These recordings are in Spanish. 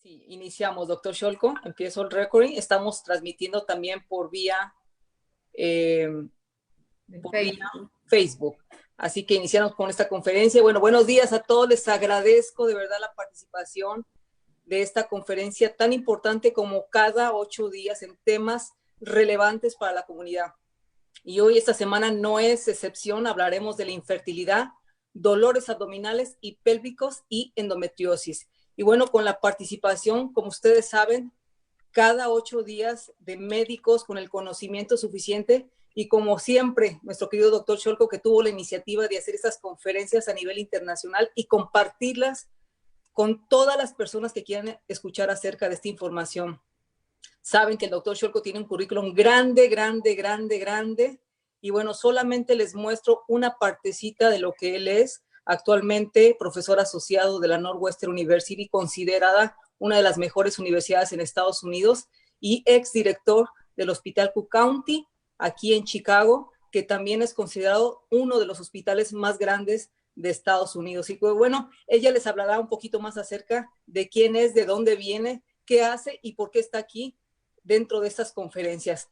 Sí, iniciamos, doctor Sholko, empiezo el recording. Estamos transmitiendo también eh, por vía Facebook. Facebook. Así que iniciamos con esta conferencia. Bueno, buenos días a todos. Les agradezco de verdad la participación de esta conferencia tan importante como cada 8 días en temas relevantes para la comunidad. Y hoy, esta semana, no es excepción. Hablaremos de la infertilidad, dolores abdominales y pélvicos y endometriosis. Y bueno, con la participación, como ustedes saben, cada 8 días de médicos con el conocimiento suficiente y como siempre, nuestro querido doctor Sholko, que tuvo la iniciativa de hacer estas conferencias a nivel internacional y compartirlas con todas las personas que quieran escuchar acerca de esta información. Saben que el doctor Sholko tiene un currículum grande, grande, grande, grande, y bueno, solamente les muestro una partecita de lo que él es. Actualmente profesor asociado de la Northwestern University, considerada una de las mejores universidades en Estados Unidos, y exdirector del Hospital Cook County, aquí en Chicago, que también es considerado uno de los hospitales más grandes de Estados Unidos. Y pues bueno, ella les hablará un poquito más acerca de quién es, de dónde viene, qué hace y por qué está aquí dentro de estas conferencias.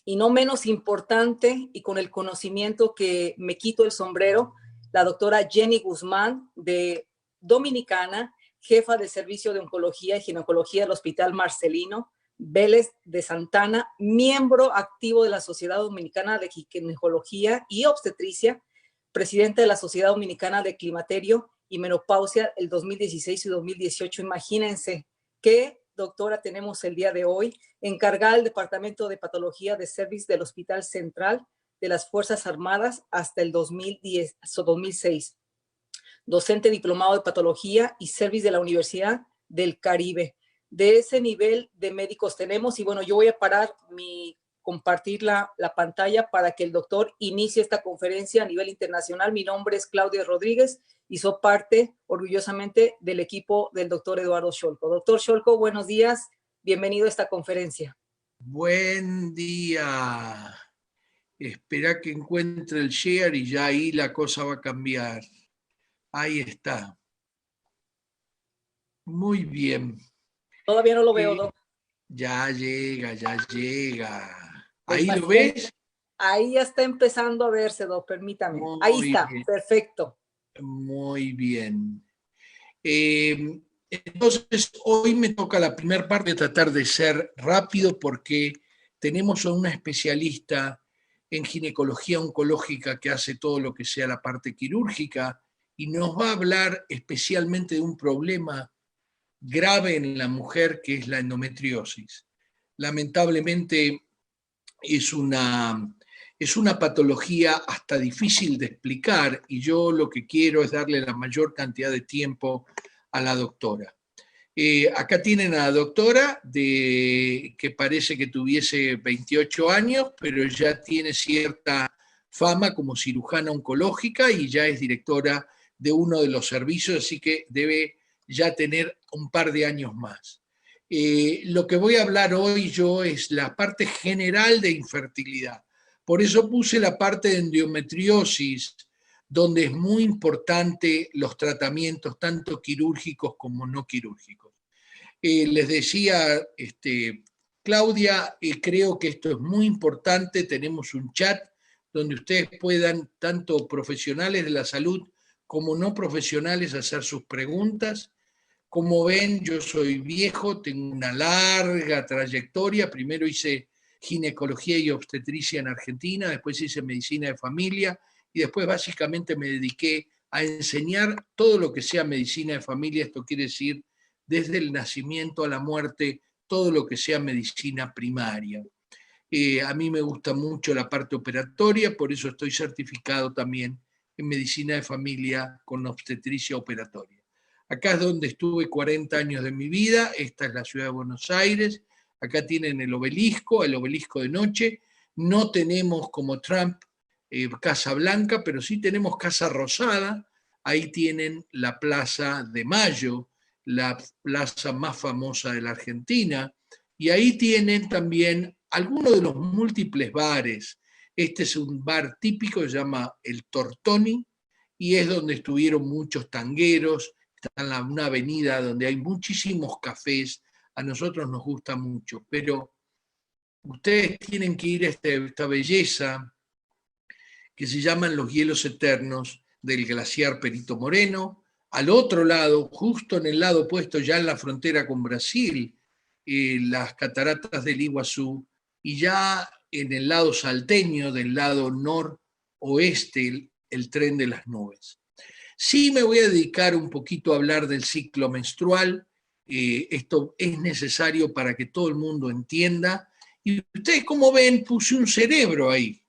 Y no menos importante, y con el conocimiento que me quito el sombrero, la doctora Jenny Guzmán, de Dominicana, jefa del Servicio de Oncología y Ginecología del Hospital Marcelino Vélez de Santana, miembro activo de la Sociedad Dominicana de Ginecología y Obstetricia, presidenta de la Sociedad Dominicana de Climaterio y Menopausia el 2016 y 2018. Imagínense qué doctora tenemos el día de hoy, encargada del Departamento de Patología de Service del Hospital Central de las Fuerzas Armadas hasta el 2006. Docente diplomado de Patología y Service de la Universidad del Caribe. De ese nivel de médicos tenemos, y bueno, yo voy a parar compartir la pantalla para que el doctor inicie esta conferencia a nivel internacional. Mi nombre es Claudia Rodríguez y soy parte orgullosamente del equipo del doctor Eduardo Sholko. Doctor Sholko, buenos días, bienvenido a esta conferencia. Buen día. Espera que encuentre el share y ya ahí la cosa va a cambiar. Ahí está. Muy bien. Todavía no lo veo, doctor. Ya llega, ya llega. Pues ¿Ahí lo ves? Ahí ya está empezando a verse, doctor, permítame. Ahí está, bien. Perfecto. Muy bien. Entonces, hoy me toca la primera parte, tratar de ser rápido porque tenemos a una especialista en ginecología oncológica que hace todo lo que sea la parte quirúrgica y nos va a hablar especialmente de un problema grave en la mujer que es la endometriosis. Lamentablemente es una patología hasta difícil de explicar y yo lo que quiero es darle la mayor cantidad de tiempo a la doctora. Acá tienen a la doctora que parece que tuviese 28 años, pero ya tiene cierta fama como cirujana oncológica y ya es directora de uno de los servicios, así que debe ya tener un par de años más. Lo que voy a hablar hoy yo es la parte general de infertilidad. Por eso puse la parte de endometriosis, donde es muy importante los tratamientos tanto quirúrgicos como no quirúrgicos. Les decía, Claudia, creo que esto es muy importante, tenemos un chat donde ustedes puedan, tanto profesionales de la salud como no profesionales, hacer sus preguntas. Como ven, yo soy viejo, tengo una larga trayectoria, primero hice ginecología y obstetricia en Argentina, después hice medicina de familia y después básicamente me dediqué a enseñar todo lo que sea medicina de familia, esto quiere decir desde el nacimiento a la muerte, todo lo que sea medicina primaria. A mí me gusta mucho la parte operatoria, por eso estoy certificado también en medicina de familia con obstetricia operatoria. Acá es donde estuve 40 años de mi vida, esta es la ciudad de Buenos Aires, acá tienen el obelisco de noche, no tenemos como Trump Casa Blanca, pero sí tenemos Casa Rosada, ahí tienen la Plaza de Mayo, la plaza más famosa de la Argentina, y ahí tienen también algunos de los múltiples bares. Este es un bar típico, se llama El Tortoni, y es donde estuvieron muchos tangueros, está en una avenida donde hay muchísimos cafés, a nosotros nos gusta mucho, pero ustedes tienen que ir a esta belleza que se llaman los hielos eternos del glaciar Perito Moreno. Al otro lado, justo en el lado opuesto, ya en la frontera con Brasil, las cataratas del Iguazú, y ya en el lado salteño, del lado noroeste, el tren de las nubes. Sí me voy a dedicar un poquito a hablar del ciclo menstrual. Esto es necesario para que todo el mundo entienda. Y ustedes, como ven, puse un cerebro ahí.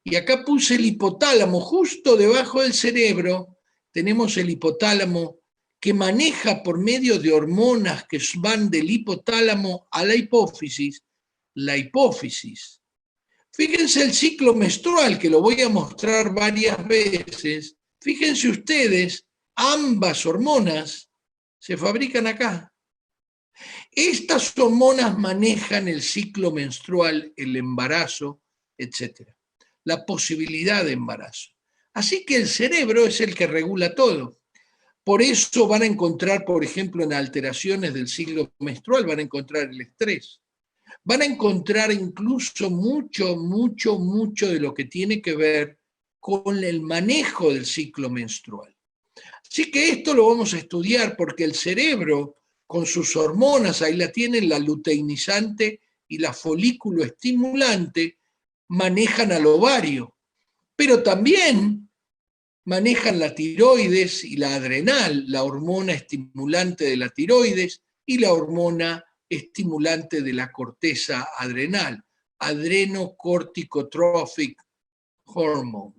Y acá puse el hipotálamo, justo debajo del cerebro tenemos el hipotálamo que maneja por medio de hormonas que van del hipotálamo a la hipófisis, la hipófisis. Fíjense el ciclo menstrual, que lo voy a mostrar varias veces. Fíjense ustedes, ambas hormonas se fabrican acá. Estas hormonas manejan el ciclo menstrual, el embarazo, etc. La posibilidad de embarazo. Así que el cerebro es el que regula todo. Por eso van a encontrar, por ejemplo, en alteraciones del ciclo menstrual, van a encontrar el estrés. Van a encontrar incluso mucho de lo que tiene que ver con el manejo del ciclo menstrual. Así que esto lo vamos a estudiar porque el cerebro, con sus hormonas, ahí la tienen, la luteinizante y la folículo estimulante, manejan al ovario, pero también manejan la tiroides y la adrenal, la hormona estimulante de la tiroides y la hormona estimulante de la corteza adrenal, adrenocorticotropic hormone.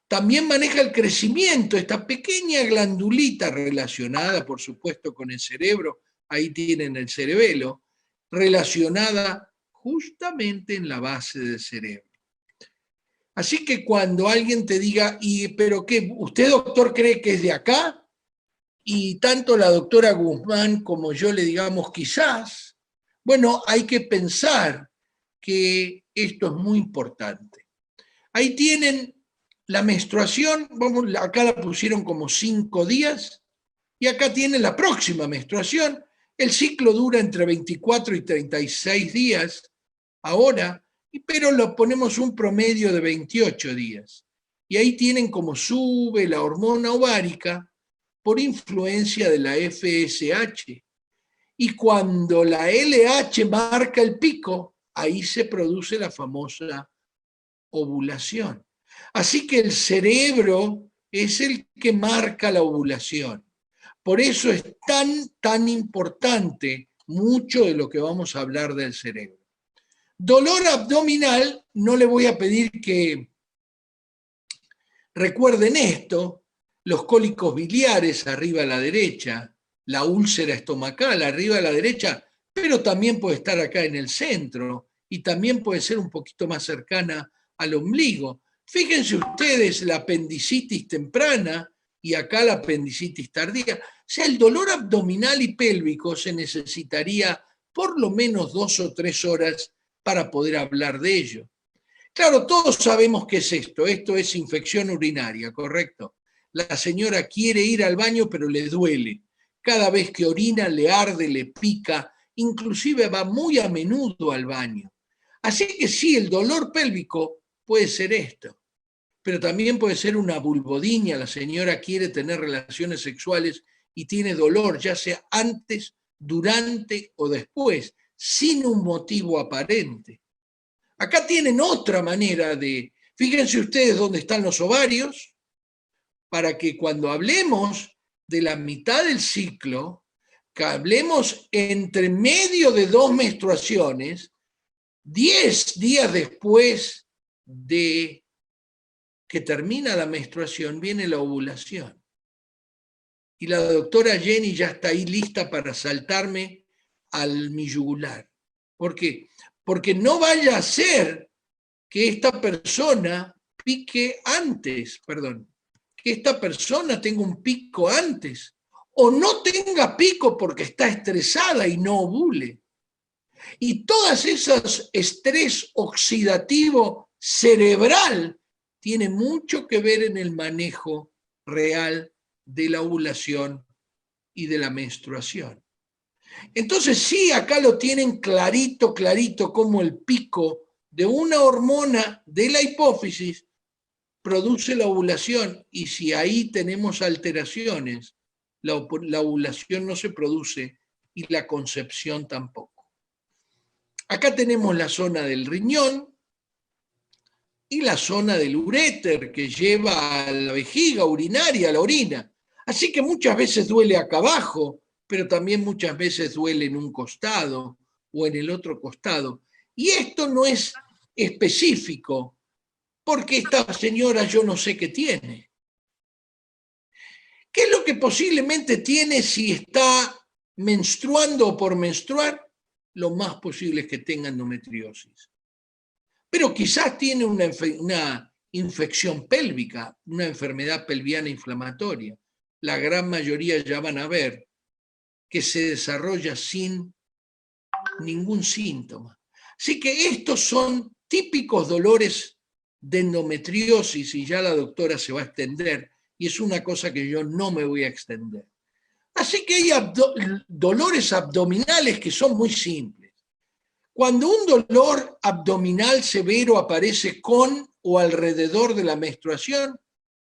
También maneja el crecimiento, esta pequeña glandulita relacionada, por supuesto, con el cerebro, ahí tienen el cerebelo, relacionada justamente en la base del cerebro. Así que cuando alguien te diga, ¿pero qué? ¿Usted, doctor, cree que es de acá? Y tanto la doctora Guzmán como yo le digamos quizás, bueno, hay que pensar que esto es muy importante. Ahí tienen la menstruación, acá la pusieron como 5 días, y acá tienen la próxima menstruación. El ciclo dura entre 24 y 36 días ahora, pero lo ponemos un promedio de 28 días. Y ahí tienen como sube la hormona ovárica por influencia de la FSH. Y cuando la LH marca el pico, ahí se produce la famosa ovulación. Así que el cerebro es el que marca la ovulación. Por eso es tan importante mucho de lo que vamos a hablar del cerebro. Dolor abdominal, no le voy a pedir que recuerden esto, los cólicos biliares arriba a la derecha, la úlcera estomacal arriba a la derecha, pero también puede estar acá en el centro y también puede ser un poquito más cercana al ombligo. Fíjense ustedes la apendicitis temprana y acá la apendicitis tardía. O sea, el dolor abdominal y pélvico se necesitaría por lo menos 2 o 3 horas para poder hablar de ello. Claro, todos sabemos qué es esto. Esto es infección urinaria, ¿correcto? La señora quiere ir al baño, pero le duele. Cada vez que orina le arde, le pica, inclusive va muy a menudo al baño. Así que sí, el dolor pélvico puede ser esto, pero también puede ser una vulvodinia. La señora quiere tener relaciones sexuales y tiene dolor, ya sea antes, durante o después, sin un motivo aparente. Acá tienen otra manera de, fíjense ustedes dónde están los ovarios, para que cuando hablemos de la mitad del ciclo, que hablemos entre medio de 2 menstruaciones, 10 días después de que termina la menstruación, viene la ovulación. Y la doctora Jenny ya está ahí lista para saltarme mi yugular. ¿Por qué? Porque no vaya a ser que esta persona pique antes, que esta persona tenga un pico antes, o no tenga pico porque está estresada y no ovule. Y todas esas estrés oxidativo cerebral tiene mucho que ver en el manejo real de la ovulación y de la menstruación. Entonces sí, acá lo tienen clarito, clarito, como el pico de una hormona de la hipófisis produce la ovulación, y si ahí tenemos alteraciones, la ovulación no se produce y la concepción tampoco. Acá tenemos la zona del riñón y la zona del uréter que lleva a la vejiga urinaria, a la orina. Así que muchas veces duele acá abajo, pero también muchas veces duele en un costado o en el otro costado. Y esto no es específico, porque esta señora yo no sé qué tiene. ¿Qué es lo que posiblemente tiene si está menstruando o por menstruar? Lo más posible es que tenga endometriosis. Pero quizás tiene una infección pélvica, una enfermedad pelviana inflamatoria. La gran mayoría ya van a ver que se desarrolla sin ningún síntoma. Así que estos son típicos dolores de endometriosis, y ya la doctora se va a extender, y es una cosa que yo no me voy a extender. Así que hay dolores abdominales que son muy simples. Cuando un dolor abdominal severo aparece con o alrededor de la menstruación,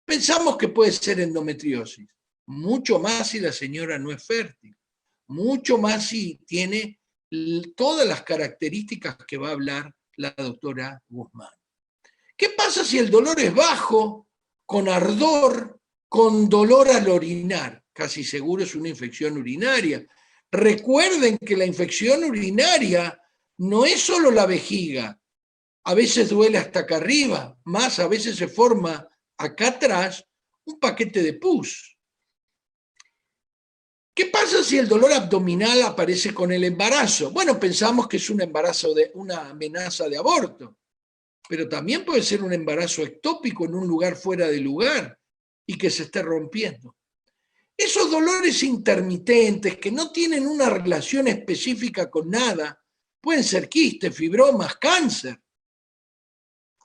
pensamos que puede ser endometriosis, mucho más si la señora no es fértil, mucho más si tiene todas las características que va a hablar la doctora Guzmán. ¿Qué pasa si el dolor es bajo, con ardor, con dolor al orinar? Casi seguro es una infección urinaria. Recuerden que la infección urinaria no es solo la vejiga, a veces duele hasta acá arriba, más a veces se forma acá atrás un paquete de pus. ¿Qué pasa si el dolor abdominal aparece con el embarazo? Bueno, pensamos que es un embarazo una amenaza de aborto, pero también puede ser un embarazo ectópico en un lugar fuera de lugar y que se esté rompiendo. Esos dolores intermitentes que no tienen una relación específica con nada, pueden ser quistes, fibromas, cáncer.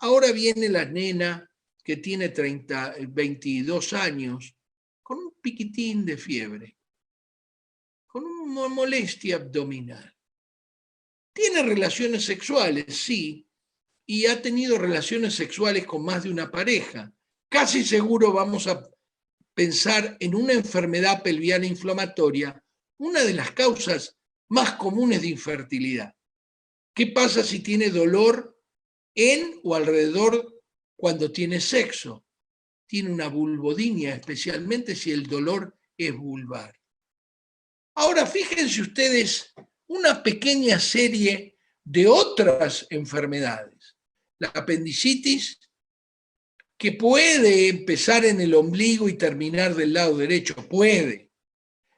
Ahora viene la nena que tiene 22 años con un piquitín de fiebre, con una molestia abdominal. ¿Tiene relaciones sexuales? Sí, y ha tenido relaciones sexuales con más de una pareja. Casi seguro vamos a pensar en una enfermedad pelviana inflamatoria, una de las causas más comunes de infertilidad. ¿Qué pasa si tiene dolor en o alrededor cuando tiene sexo? Tiene una vulvodinia, especialmente si el dolor es vulvar. Ahora, fíjense ustedes una pequeña serie de otras enfermedades. La apendicitis, que puede empezar en el ombligo y terminar del lado derecho, puede.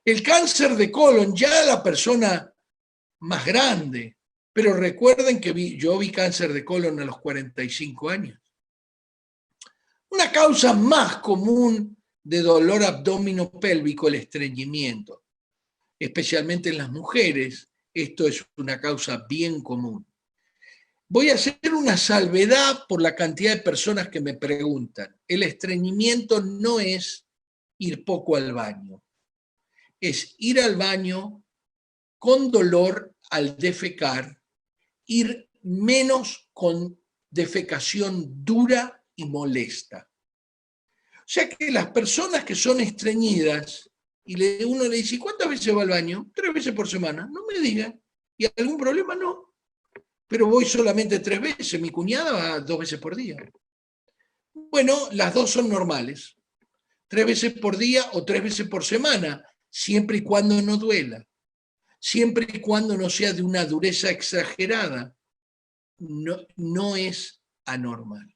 El cáncer de colon, ya la persona más grande, pero recuerden que yo vi cáncer de colon a los 45 años. Una causa más común de dolor abdominopélvico, el estreñimiento, especialmente en las mujeres. Esto es una causa bien común. Voy a hacer una salvedad por la cantidad de personas que me preguntan. El estreñimiento no es ir poco al baño, es ir al baño con dolor al defecar, ir menos con defecación dura y molesta. O sea que las personas que son estreñidas, y uno le dice, ¿cuántas veces va al baño? 3 veces por semana. No me digan. ¿Y algún problema? No. Pero voy solamente 3 veces. Mi cuñada va 2 veces por día. Bueno, las dos son normales. 3 veces por día o 3 veces por semana, siempre y cuando no duela. Siempre y cuando no sea de una dureza exagerada. No es anormal.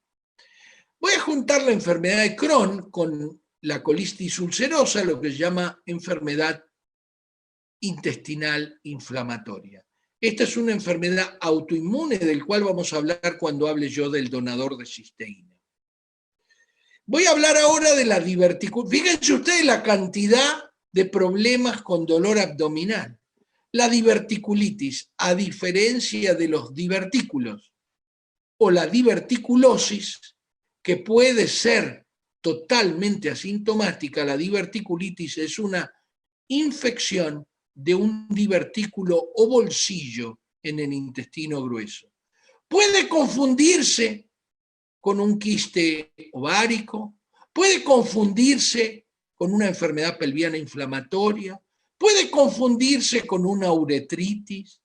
Voy a juntar la enfermedad de Crohn con la colitis ulcerosa, lo que se llama enfermedad intestinal inflamatoria. Esta es una enfermedad autoinmune del cual vamos a hablar cuando hable yo del donador de cisteína. Voy a hablar ahora de la diverticulitis. Fíjense ustedes la cantidad de problemas con dolor abdominal. La diverticulitis, a diferencia de los divertículos o la diverticulosis, que puede ser totalmente asintomática, la diverticulitis es una infección de un divertículo o bolsillo en el intestino grueso. Puede confundirse con un quiste ovárico, puede confundirse con una enfermedad pelviana inflamatoria, puede confundirse con una uretritis.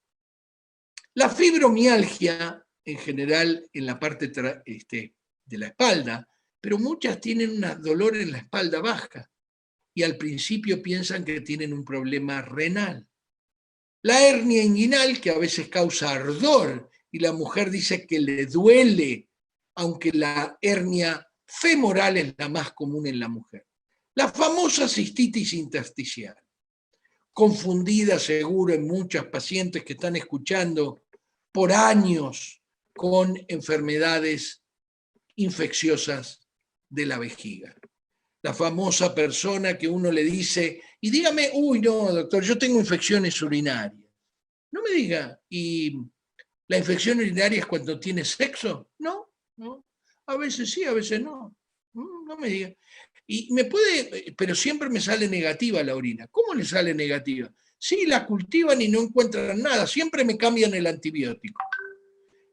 La fibromialgia, en general, en la parte de la espalda, pero muchas tienen un dolor en la espalda baja y al principio piensan que tienen un problema renal. La hernia inguinal, que a veces causa ardor y la mujer dice que le duele, aunque la hernia femoral es la más común en la mujer. La famosa cistitis intersticial, confundida seguro en muchas pacientes que están escuchando por años con enfermedades infecciosas de la vejiga. La famosa persona que uno le dice, y dígame, uy, no, doctor, yo tengo infecciones urinarias. No me diga, ¿y la infección urinaria es cuando tienes sexo? No, no. A veces sí, a veces no. No me diga. Y me puede, pero siempre me sale negativa la orina. ¿Cómo le sale negativa? Sí, la cultivan y no encuentran nada. Siempre me cambian el antibiótico.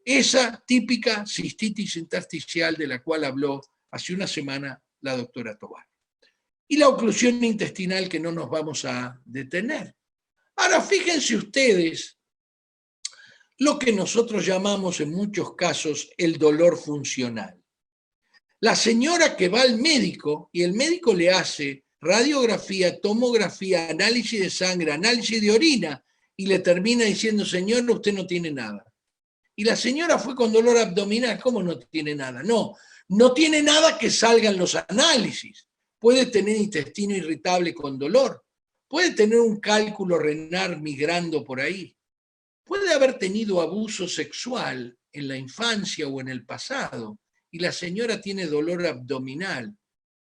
Esa típica cistitis intersticial de la cual habló hace una semana la doctora Tobar. Y la oclusión intestinal que no nos vamos a detener. Ahora, fíjense ustedes lo que nosotros llamamos en muchos casos el dolor funcional. La señora que va al médico y el médico le hace radiografía, tomografía, análisis de sangre, análisis de orina y le termina diciendo, señor, usted no tiene nada. Y la señora fue con dolor abdominal, ¿cómo no tiene nada? No, no tiene nada que salga en los análisis. Puede tener intestino irritable con dolor, puede tener un cálculo renal migrando por ahí, puede haber tenido abuso sexual en la infancia o en el pasado, y la señora tiene dolor abdominal,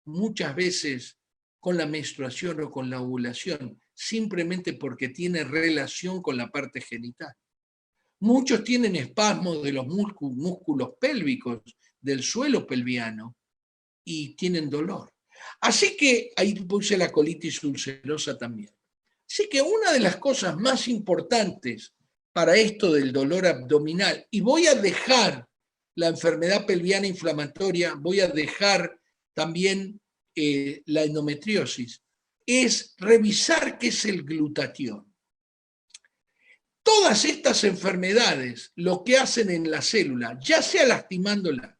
muchas veces con la menstruación o con la ovulación, simplemente porque tiene relación con la parte genital. Muchos tienen espasmos de los músculos pélvicos, del suelo pelviano, y tienen dolor. Así que ahí puse la colitis ulcerosa también. Así que una de las cosas más importantes para esto del dolor abdominal, y voy a dejar la enfermedad pelviana inflamatoria, voy a dejar también la endometriosis, es revisar qué es el glutatión. Todas estas enfermedades lo que hacen en la célula, ya sea lastimándola,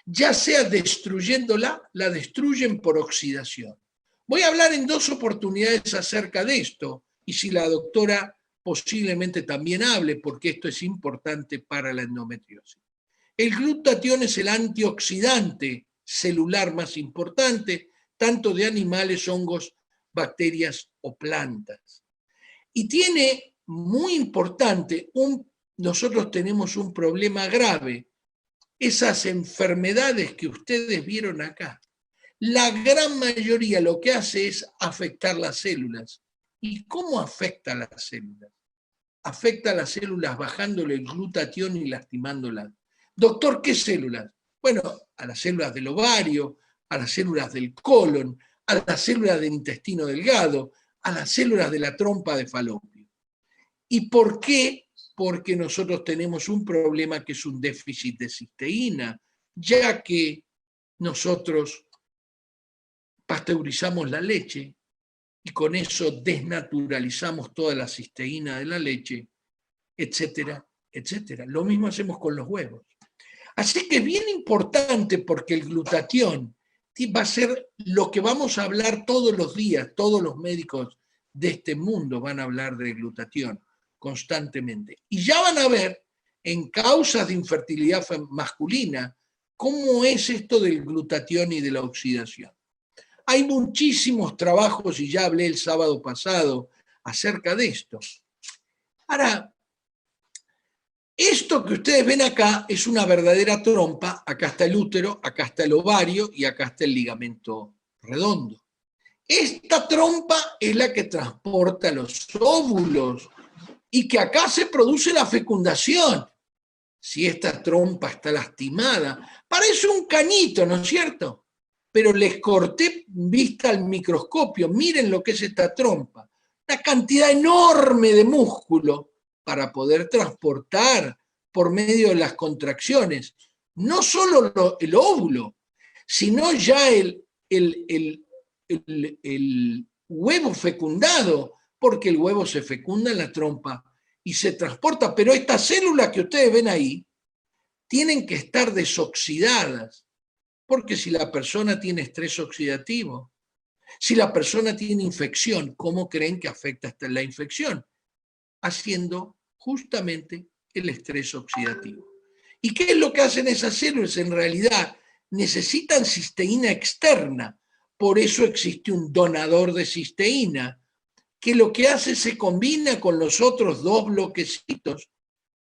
ya sea destruyéndola, la destruyen por oxidación. Voy a hablar en 2 oportunidades acerca de esto, y si la doctora posiblemente también hable, porque esto es importante para la endometriosis. El glutatión es el antioxidante celular más importante, tanto de animales, hongos, bacterias o plantas. Y tiene, muy importante, nosotros tenemos un problema grave. Esas enfermedades que ustedes vieron acá, la gran mayoría lo que hace es afectar las células. ¿Y cómo afecta a las células? Afecta a las células bajándole el glutatión y lastimándolas. Doctor, ¿qué células? Bueno, a las células del ovario, a las células del colon, a las células del intestino delgado, a las células de la trompa de Falopio. ¿Y por qué? Porque nosotros tenemos un problema que es un déficit de cisteína, ya que nosotros pasteurizamos la leche y con eso desnaturalizamos toda la cisteína de la leche, etcétera, etcétera. Lo mismo hacemos con los huevos. Así que es bien importante porque el glutatión va a ser lo que vamos a hablar todos los días, todos los médicos de este mundo van a hablar de glutatión constantemente. Y ya van a ver en causas de infertilidad masculina cómo es esto del glutatión y de la oxidación. Hay muchísimos trabajos, y ya hablé el sábado pasado acerca de esto. Ahora, esto que ustedes ven acá es una verdadera trompa. Acá está el útero, acá está el ovario y acá está el ligamento redondo. Esta trompa es la que transporta los óvulos y que acá se produce la fecundación. Si esta trompa está lastimada, parece un cañito, ¿no es cierto? pero les corté vista al microscopio, miren lo que es esta trompa, una cantidad enorme de músculo para poder transportar por medio de las contracciones, no solo el óvulo, sino ya el huevo fecundado, porque el huevo se fecunda en la trompa y se transporta, pero estas células que ustedes ven ahí tienen que estar desoxidadas, porque si la persona tiene estrés oxidativo, si la persona tiene infección, ¿cómo creen que afecta hasta la infección? Haciendo justamente el estrés oxidativo. ¿Y qué es lo que hacen esas células? En realidad necesitan cisteína externa, por eso existe un donador de cisteína, que lo que hace se combina con los otros dos bloquecitos,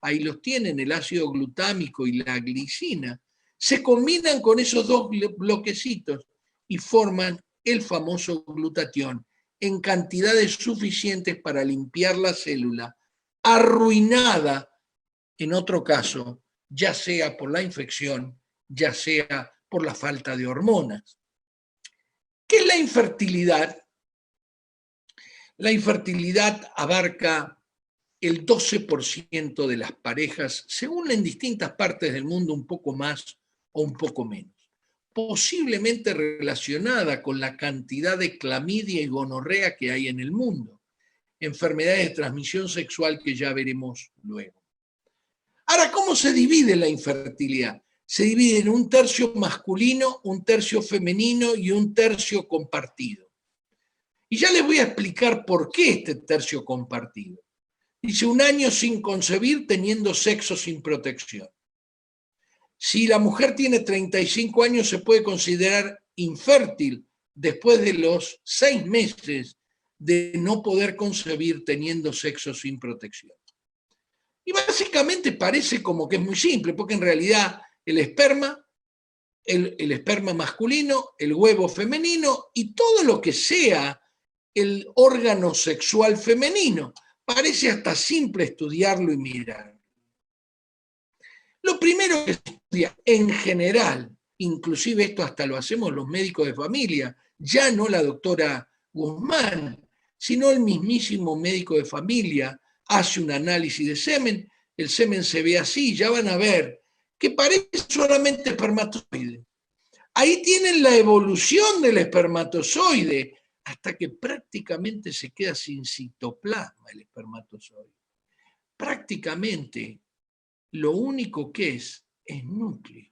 ahí los tienen, el ácido glutámico y la glicina, se combinan con esos dos bloquecitos y forman el famoso glutatión en cantidades suficientes para limpiar la célula arruinada, en otro caso, ya sea por la infección, ya sea por la falta de hormonas. ¿Qué es la infertilidad? La infertilidad abarca el 12% de las parejas, según en distintas partes del mundo un poco más o un poco menos, posiblemente relacionada con la cantidad de clamidia y gonorrea que hay en el mundo, enfermedades de transmisión sexual que ya veremos luego. Ahora, ¿cómo se divide la infertilidad? Se divide en un tercio masculino, un tercio femenino y un tercio compartido. Y ya les voy a explicar por qué este tercio compartido. Dice, 1 año sin concebir teniendo sexo sin protección. Si la mujer tiene 35 años se puede considerar infértil después de los 6 meses de no poder concebir teniendo sexo sin protección. Y básicamente parece como que es muy simple, porque en realidad el esperma masculino, el huevo femenino y todo lo que sea el órgano sexual femenino. Parece hasta simple estudiarlo y mirar. Lo primero que se estudia en general, inclusive esto hasta lo hacemos los médicos de familia, ya no la doctora Guzmán, sino el mismísimo médico de familia, hace un análisis de semen, el semen se ve así, ya van a ver que parece solamente espermatozoide. Ahí tienen la evolución del espermatozoide, hasta que prácticamente se queda sin citoplasma el espermatozoide. Prácticamente lo único que es núcleo.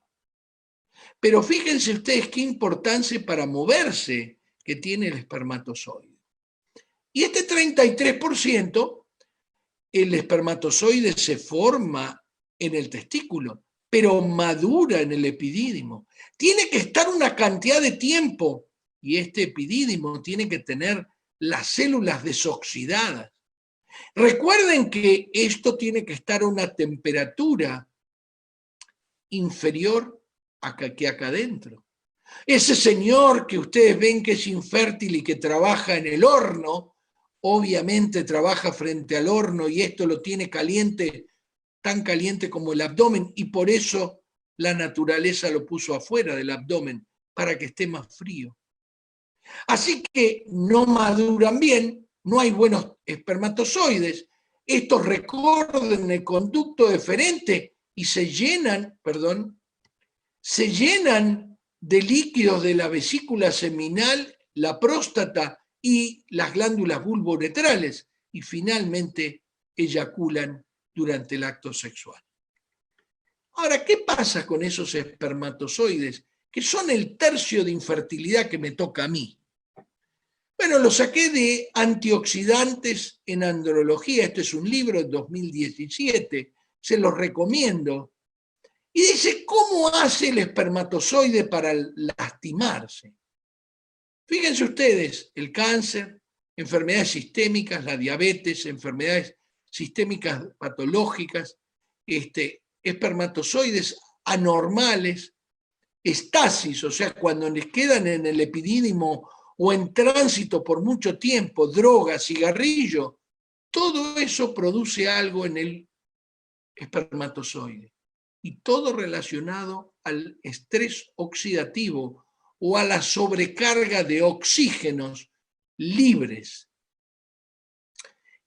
Pero fíjense ustedes qué importancia para moverse que tiene el espermatozoide. Y este 33%, el espermatozoide se forma en el testículo, pero madura en el epidídimo. Tiene que estar una cantidad de tiempo y este epidídimo tiene que tener las células desoxidadas. Recuerden que esto tiene que estar a una temperatura inferior a que acá adentro. Ese señor que ustedes ven que es infértil y que trabaja en el horno, obviamente trabaja frente al horno y esto lo tiene caliente, tan caliente como el abdomen, y por eso la naturaleza lo puso afuera del abdomen, para que esté más frío. Así que no maduran bien, no hay buenos espermatozoides, estos recorren el conducto deferente y se llenan de líquidos de la vesícula seminal, la próstata y las glándulas vulvouretrales y finalmente eyaculan durante el acto sexual. Ahora, ¿qué pasa con esos espermatozoides que son el tercio de infertilidad que me toca a mí? Bueno, lo saqué de Antioxidantes en Andrología, este es un libro de 2017, se los recomiendo. Y dice, ¿cómo hace el espermatozoide para lastimarse? Fíjense ustedes, el cáncer, enfermedades sistémicas, la diabetes, enfermedades sistémicas patológicas, espermatozoides anormales, estasis, o sea, cuando les quedan en el epidídimo o en tránsito por mucho tiempo, droga, cigarrillo, todo eso produce algo en el espermatozoide. Y todo relacionado al estrés oxidativo o a la sobrecarga de oxígenos libres.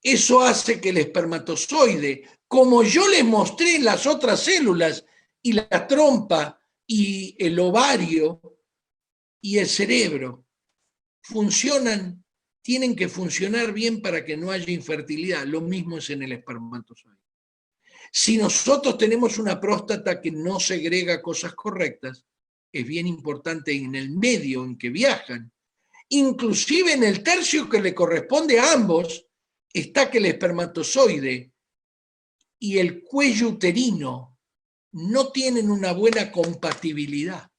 Eso hace que el espermatozoide, como yo les mostré en las otras células, y la trompa, y el ovario, y el cerebro, tienen que funcionar bien para que no haya infertilidad. Lo mismo es en el espermatozoide. Si nosotros tenemos una próstata que no segrega cosas correctas, es bien importante en el medio en que viajan, inclusive en el tercio que le corresponde a ambos, está que el espermatozoide y el cuello uterino no tienen una buena compatibilidad.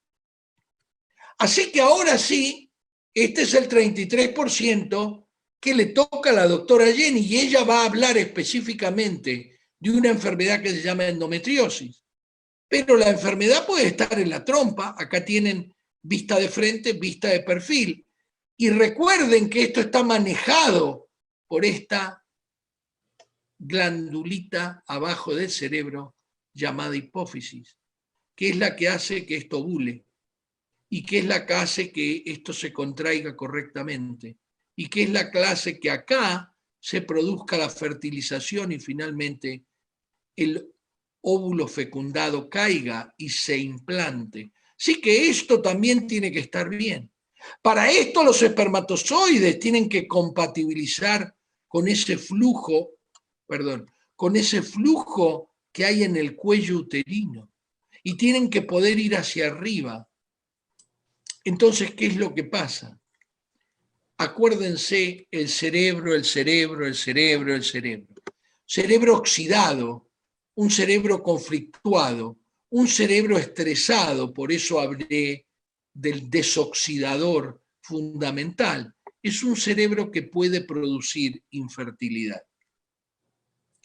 Así que ahora sí, este es el 33% que le toca a la doctora Jenny, y ella va a hablar específicamente de una enfermedad que se llama endometriosis. Pero la enfermedad puede estar en la trompa. Acá tienen vista de frente, vista de perfil. Y recuerden que esto está manejado por esta glandulita abajo del cerebro llamada hipófisis, que es la que hace que esto ovule, y que es la que hace que esto se contraiga correctamente, y que es la que hace que acá se produzca la fertilización y finalmente el óvulo fecundado caiga y se implante. Así que esto también tiene que estar bien. Para esto los espermatozoides tienen que compatibilizar con ese flujo, con ese flujo que hay en el cuello uterino, y tienen que poder ir hacia arriba. Entonces, ¿qué es lo que pasa? Acuérdense, el cerebro, el cerebro, el cerebro, el cerebro. Cerebro oxidado, un cerebro conflictuado, un cerebro estresado, por eso hablé del desoxidador fundamental. Es un cerebro que puede producir infertilidad.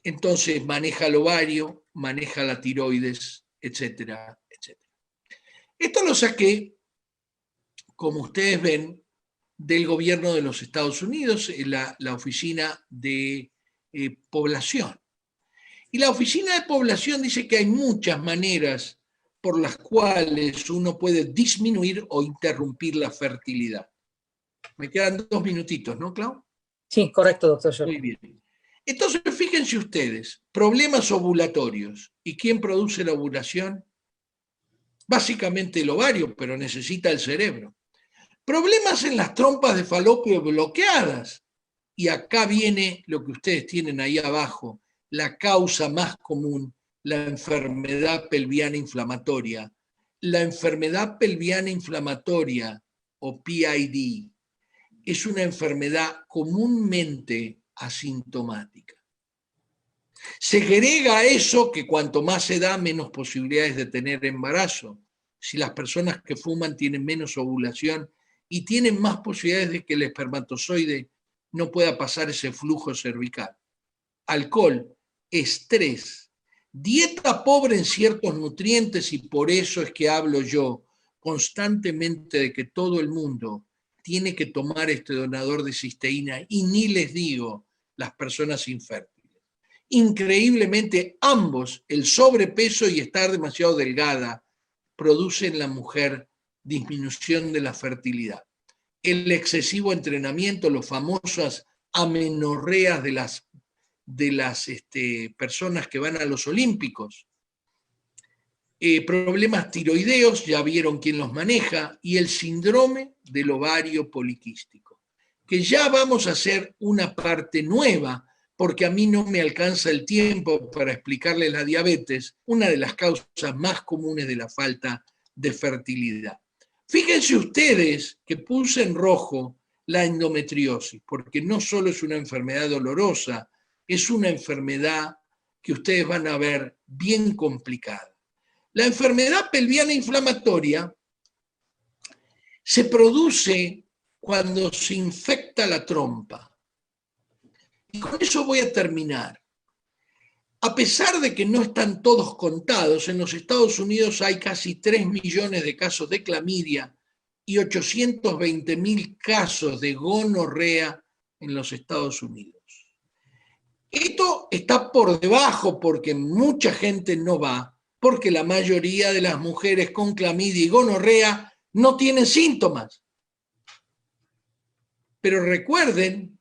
Entonces maneja el ovario, maneja la tiroides, etcétera, etcétera. Esto lo saqué, como ustedes ven, del gobierno de los Estados Unidos, la Oficina de Población. Y la Oficina de Población dice que hay muchas maneras por las cuales uno puede disminuir o interrumpir la fertilidad. Me quedan 2 minutitos, ¿no, Clau? Sí, correcto, doctor. Muy bien. Entonces, fíjense ustedes, problemas ovulatorios. ¿Y quién produce la ovulación? Básicamente el ovario, pero necesita el cerebro. Problemas en las trompas de falopio bloqueadas. Y acá viene lo que ustedes tienen ahí abajo, la causa más común, la enfermedad pelviana inflamatoria. La enfermedad pelviana inflamatoria, o PID, es una enfermedad comúnmente asintomática. Se agrega a eso que cuanto más se da, menos posibilidades de tener embarazo. Si las personas que fuman tienen menos ovulación y tienen más posibilidades de que el espermatozoide no pueda pasar ese flujo cervical. Alcohol, estrés, dieta pobre en ciertos nutrientes, y por eso es que hablo yo constantemente de que todo el mundo tiene que tomar este donador de cisteína, y ni les digo las personas infértiles. Increíblemente, ambos, el sobrepeso y estar demasiado delgada, producen en la mujer disminución de la fertilidad. El excesivo entrenamiento, las famosas amenorreas de las personas que van a los olímpicos, problemas tiroideos, ya vieron quién los maneja, y el síndrome del ovario poliquístico, que ya vamos a hacer una parte nueva, porque a mí no me alcanza el tiempo para explicarles la diabetes, una de las causas más comunes de la falta de fertilidad. Fíjense ustedes que puse en rojo la endometriosis, porque no solo es una enfermedad dolorosa, es una enfermedad que ustedes van a ver bien complicada. La enfermedad pelviana inflamatoria se produce cuando se infecta la trompa. Y con eso voy a terminar. A pesar de que no están todos contados, en los Estados Unidos hay casi 3 millones de casos de clamidia y 820.000 casos de gonorrea en los Estados Unidos. Esto está por debajo porque mucha gente no va, porque la mayoría de las mujeres con clamidia y gonorrea no tienen síntomas. Pero recuerden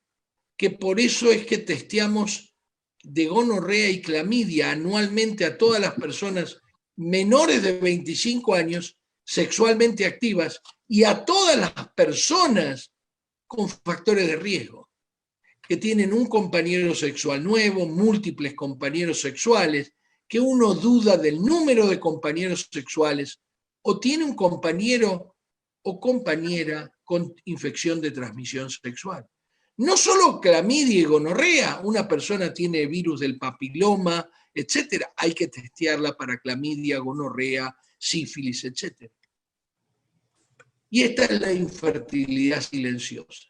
que por eso es que testeamos de gonorrea y clamidia anualmente a todas las personas menores de 25 años sexualmente activas y a todas las personas con factores de riesgo, que tienen un compañero sexual nuevo, múltiples compañeros sexuales, que uno duda del número de compañeros sexuales, o tiene un compañero o compañera con infección de transmisión sexual. No solo clamidia y gonorrea, una persona tiene virus del papiloma, etcétera. Hay que testearla para clamidia, gonorrea, sífilis, etcétera. Y esta es la infertilidad silenciosa.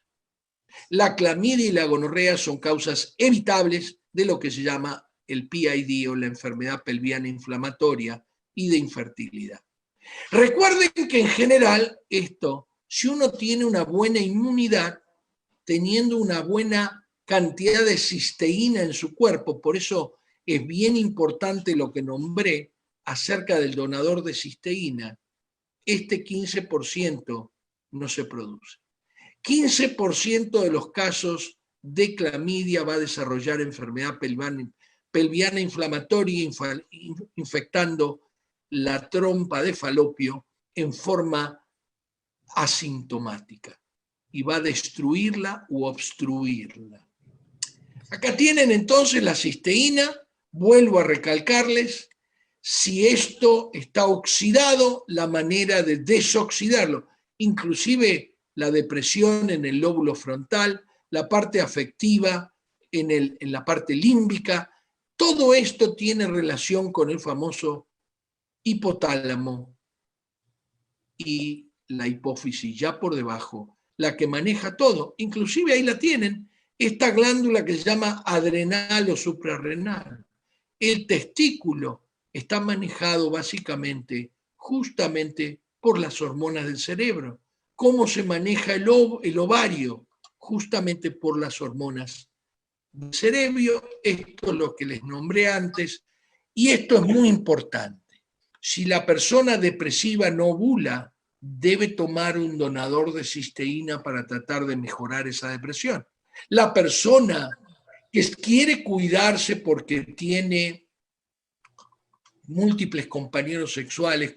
La clamidia y la gonorrea son causas evitables de lo que se llama el PID o la enfermedad pelviana inflamatoria y de infertilidad. Recuerden que en general esto, si uno tiene una buena inmunidad, teniendo una buena cantidad de cisteína en su cuerpo, por eso es bien importante lo que nombré acerca del donador de cisteína, este 15% no se produce. 15% de los casos de clamidia va a desarrollar enfermedad pelviana inflamatoria, infectando la trompa de falopio en forma asintomática y va a destruirla u obstruirla. Acá tienen entonces la cisteína, vuelvo a recalcarles, si esto está oxidado, la manera de desoxidarlo, inclusive la depresión en el lóbulo frontal, la parte afectiva en la parte límbica, todo esto tiene relación con el famoso hipotálamo y la hipófisis ya por debajo, la que maneja todo, inclusive ahí la tienen, esta glándula que se llama adrenal o suprarrenal. El testículo está manejado básicamente justamente por las hormonas del cerebro. ¿Cómo se maneja el ovario? Justamente por las hormonas del cerebro. Esto es lo que les nombré antes y esto es muy importante. Si la persona depresiva no ovula, debe tomar un donador de cisteína para tratar de mejorar esa depresión. La persona que quiere cuidarse porque tiene múltiples compañeros sexuales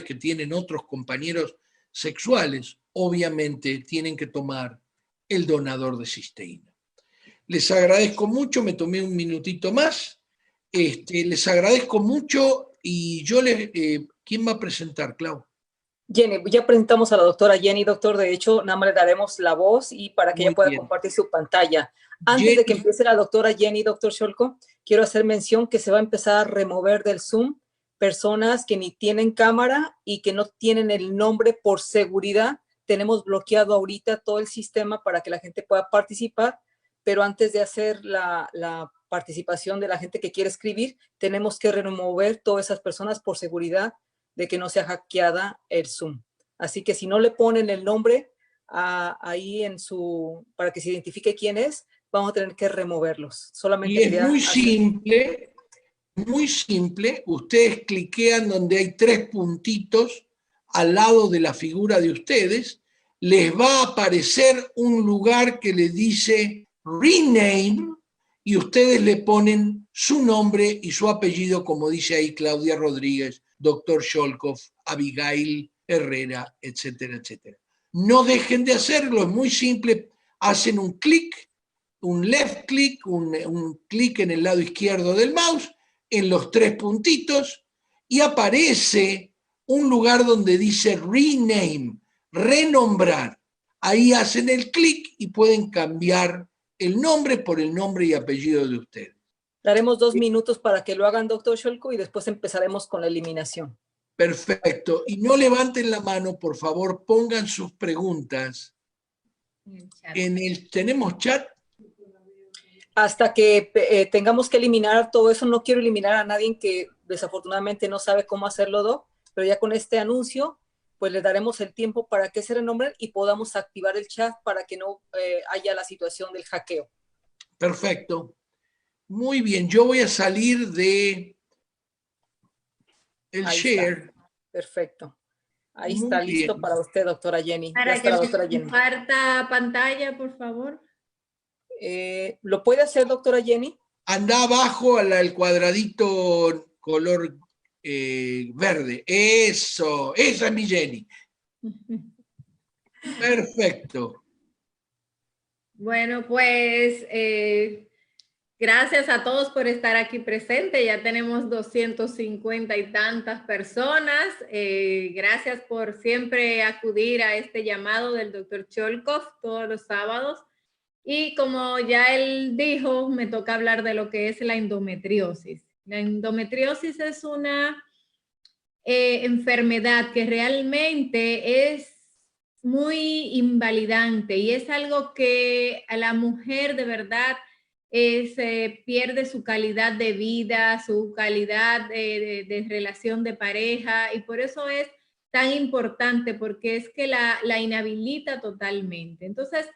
que tienen otros compañeros sexuales, obviamente tienen que tomar el donador de cisteína. Les agradezco mucho, me tomé un minutito más. Les agradezco mucho y yo ¿quién va a presentar, Clau? Jenny, ya presentamos a la doctora Jenny, doctor. De hecho, nada más le daremos la voz y para que ella pueda compartir su pantalla. Antes de que empiece la doctora Jenny, doctor Scholko, quiero hacer mención que se va a empezar a remover del Zoom personas que ni tienen cámara y que no tienen el nombre por seguridad. Tenemos bloqueado ahorita todo el sistema para que la gente pueda participar, pero antes de hacer la participación de la gente que quiere escribir, tenemos que remover todas esas personas por seguridad de que no sea hackeada el Zoom. Así que si no le ponen el nombre ahí para que se identifique quién es, vamos a tener que removerlos. Solamente y es muy simple. Ustedes cliquean donde hay 3 puntitos al lado de la figura de ustedes, les va a aparecer un lugar que le dice Rename y ustedes le ponen su nombre y su apellido, como dice ahí Claudia Rodríguez, Dr. Scholkov, Abigail Herrera, etcétera, etcétera. No dejen de hacerlo, es muy simple. Hacen un clic, un left click, un clic en el lado izquierdo del mouse, en los 3 puntitos, y aparece un lugar donde dice rename, renombrar. Ahí hacen el clic y pueden cambiar el nombre por el nombre y apellido de ustedes. Daremos 2 minutos para que lo hagan, doctor Scholko, y después empezaremos con la eliminación. Perfecto. Y no levanten la mano, por favor, pongan sus preguntas. ¿Tenemos chat? Hasta que tengamos que eliminar todo eso, no quiero eliminar a nadie que desafortunadamente no sabe cómo hacerlo, Doc, pero ya con este anuncio, pues le daremos el tiempo para que se renombren y podamos activar el chat para que no haya la situación del hackeo. Perfecto. Muy bien, yo voy a salir de el Ahí share. Está. Perfecto. Ahí Muy está, listo bien. para usted, doctora Jenny. Ya Para está que la me doctora Jenny. comparta pantalla, por favor. ¿Lo puede hacer, doctora Jenny? Anda abajo al cuadradito color verde. Eso, esa es mi Jenny. Perfecto. Bueno, pues gracias a todos por estar aquí presente. Ya tenemos 250 y tantas personas. Gracias por siempre acudir a este llamado del doctor Cholkov todos los sábados. Y como ya él dijo, me toca hablar de lo que es la endometriosis. La endometriosis es una enfermedad que realmente es muy invalidante y es algo que a la mujer de verdad se pierde su calidad de vida, su calidad de relación de pareja, y por eso es tan importante, porque es que la inhabilita totalmente. Entonces,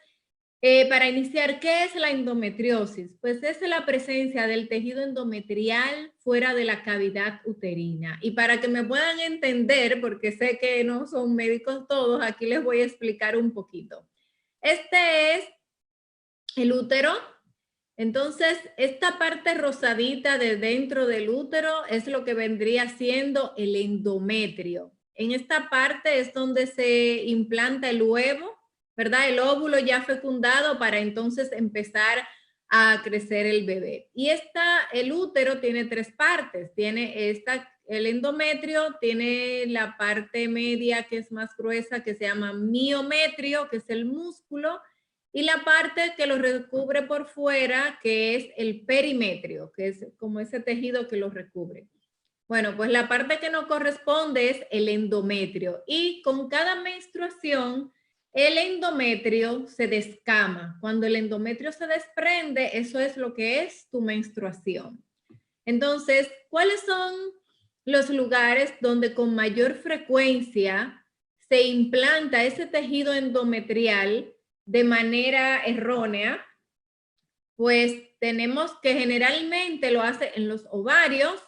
para iniciar, ¿qué es la endometriosis? Pues es la presencia del tejido endometrial fuera de la cavidad uterina. Y para que me puedan entender, porque sé que no son médicos todos, aquí les voy a explicar un poquito. Este es el útero. Entonces, esta parte rosadita de dentro del útero es lo que vendría siendo el endometrio. En esta parte es donde se implanta el huevo, ¿verdad? El óvulo ya fecundado para entonces empezar a crecer el bebé. Y el útero tiene tres partes. Tiene el endometrio, tiene la parte media que es más gruesa, que se llama miometrio, que es el músculo, y la parte que lo recubre por fuera, que es el perimetrio, que es como ese tejido que lo recubre. Bueno, pues la parte que nos corresponde es el endometrio, y con cada menstruación el endometrio se descama. Cuando el endometrio se desprende, eso es lo que es tu menstruación. Entonces, ¿cuáles son los lugares donde con mayor frecuencia se implanta ese tejido endometrial de manera errónea? Pues tenemos que generalmente lo hace en los ovarios.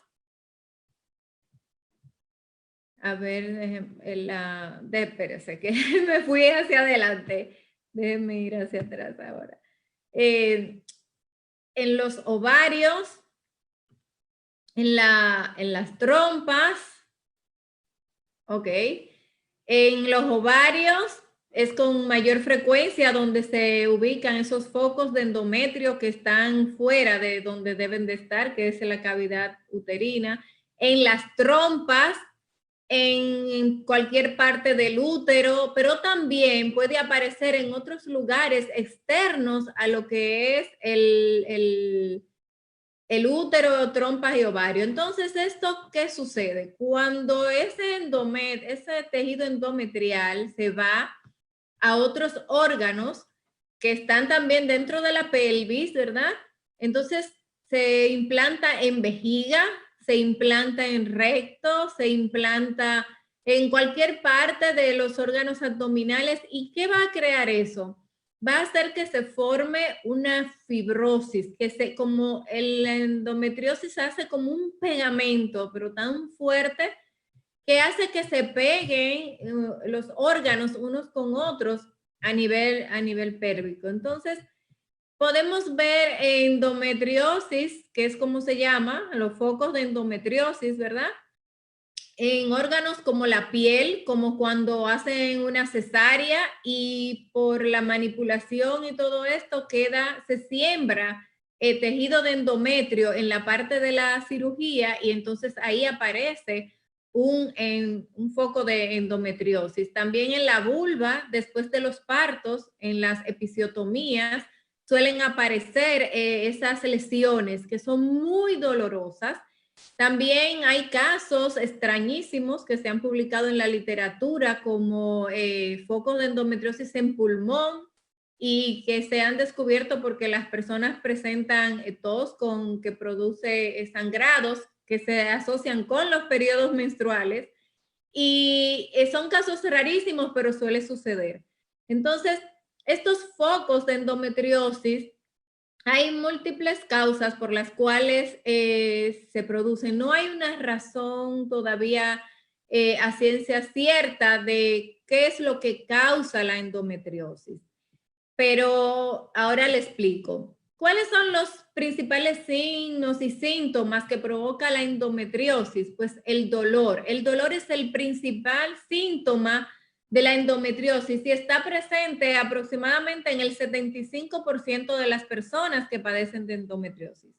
A ver, espérese, que me fui hacia adelante. Déjenme ir hacia atrás ahora. En los ovarios, en las trompas, ok. En los ovarios es con mayor frecuencia donde se ubican esos focos de endometrio que están fuera de donde deben de estar, que es la cavidad uterina. En las trompas, en cualquier parte del útero, pero también puede aparecer en otros lugares externos a lo que es el útero, trompas y ovario. Entonces, ¿esto qué sucede? Cuando ese tejido endometrial se va a otros órganos que están también dentro de la pelvis, ¿verdad? Entonces, se implanta en vejiga, se implanta en recto, se implanta en cualquier parte de los órganos abdominales. ¿Y qué va a crear eso? Va a hacer que se forme una fibrosis, como la endometriosis hace como un pegamento, pero tan fuerte, que hace que se peguen los órganos unos con otros a nivel pélvico. Entonces, podemos ver endometriosis, que es como se llama, los focos de endometriosis, ¿verdad? En órganos como la piel, como cuando hacen una cesárea y por la manipulación y todo esto se siembra el tejido de endometrio en la parte de la cirugía, y entonces ahí aparece un foco de endometriosis. También en la vulva, después de los partos, en las episiotomías, suelen aparecer esas lesiones que son muy dolorosas. También hay casos extrañísimos que se han publicado en la literatura, como focos de endometriosis en pulmón, y que se han descubierto porque las personas presentan tos que produce sangrados que se asocian con los periodos menstruales, y son casos rarísimos, pero suele suceder. Entonces, estos focos de endometriosis, hay múltiples causas por las cuales se producen. No hay una razón todavía a ciencia cierta de qué es lo que causa la endometriosis. Pero ahora le explico. ¿Cuáles son los principales signos y síntomas que provoca la endometriosis? Pues el dolor. El dolor es el principal síntoma de la endometriosis y está presente aproximadamente en el 75% de las personas que padecen de endometriosis.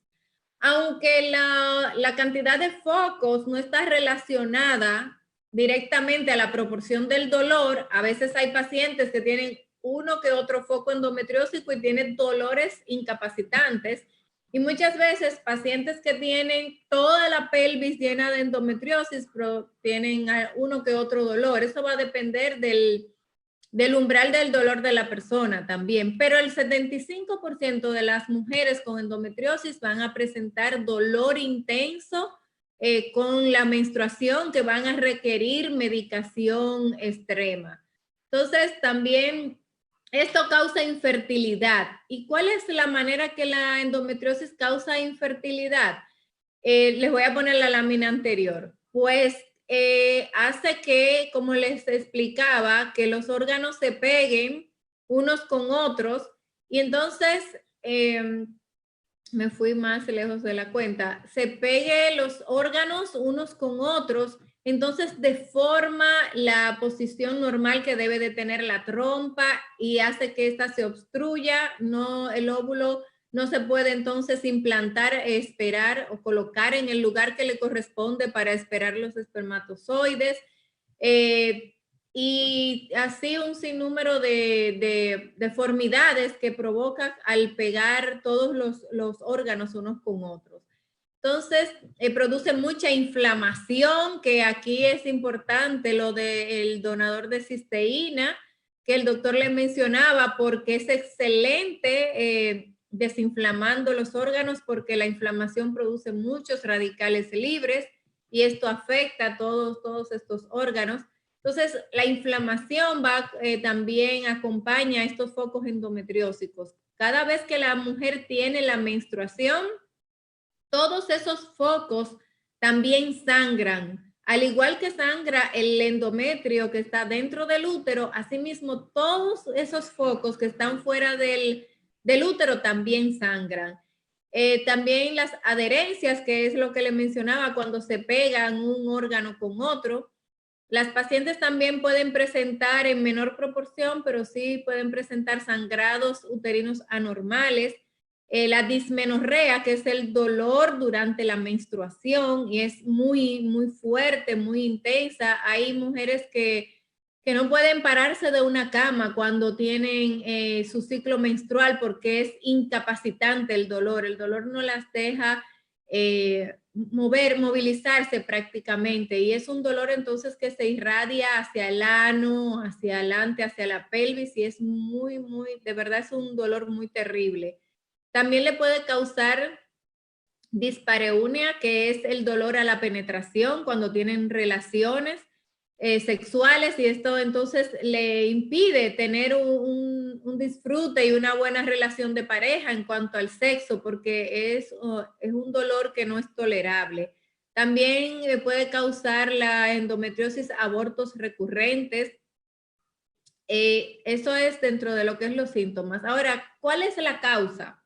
Aunque la cantidad de focos no está relacionada directamente a la proporción del dolor, a veces hay pacientes que tienen uno que otro foco endometriósico y tienen dolores incapacitantes. Y muchas veces pacientes que tienen toda la pelvis llena de endometriosis, pero tienen uno que otro dolor. Eso va a depender del umbral del dolor de la persona también. Pero el 75% de las mujeres con endometriosis van a presentar dolor intenso con la menstruación, que van a requerir medicación extrema. Entonces, también esto causa infertilidad. ¿Y cuál es la manera que la endometriosis causa infertilidad? Les voy a poner la lámina anterior. Pues hace que, como les explicaba, que los órganos se peguen unos con otros y entonces me fui más lejos de la cuenta, se peguen los órganos unos con otros, entonces deforma la posición normal que debe de tener la trompa y hace que ésta se obstruya, el óvulo no se puede entonces implantar, esperar o colocar en el lugar que le corresponde para esperar los espermatozoides. Y así un sinnúmero de deformidades que provoca al pegar todos los órganos unos con otros. Entonces, produce mucha inflamación, que aquí es importante lo del donador de cisteína, que el doctor le mencionaba, porque es excelente desinflamando los órganos, porque la inflamación produce muchos radicales libres y esto afecta a todos estos órganos. Entonces, la inflamación también acompaña a estos focos endometriósicos. Cada vez que la mujer tiene la menstruación, todos esos focos también sangran. Al igual que sangra el endometrio que está dentro del útero, asimismo todos esos focos que están fuera del útero también sangran. También las adherencias, que es lo que le mencionaba, cuando se pegan un órgano con otro. Las pacientes también pueden presentar en menor proporción, pero sí pueden presentar sangrados uterinos anormales. La dismenorrea, que es el dolor durante la menstruación y es muy, muy fuerte, muy intensa. Hay mujeres que no pueden pararse de una cama cuando tienen su ciclo menstrual porque es incapacitante el dolor. El dolor no las deja movilizarse prácticamente, y es un dolor entonces que se irradia hacia el ano, hacia adelante, hacia la pelvis, y es muy, muy, de verdad es un dolor muy terrible. También le puede causar dispareunia, que es el dolor a la penetración cuando tienen relaciones sexuales, y esto entonces le impide tener un disfrute y una buena relación de pareja en cuanto al sexo, porque es un dolor que no es tolerable. También puede causar la endometriosis abortos recurrentes. Eso es dentro de lo que es los síntomas. Ahora, ¿cuál es la causa?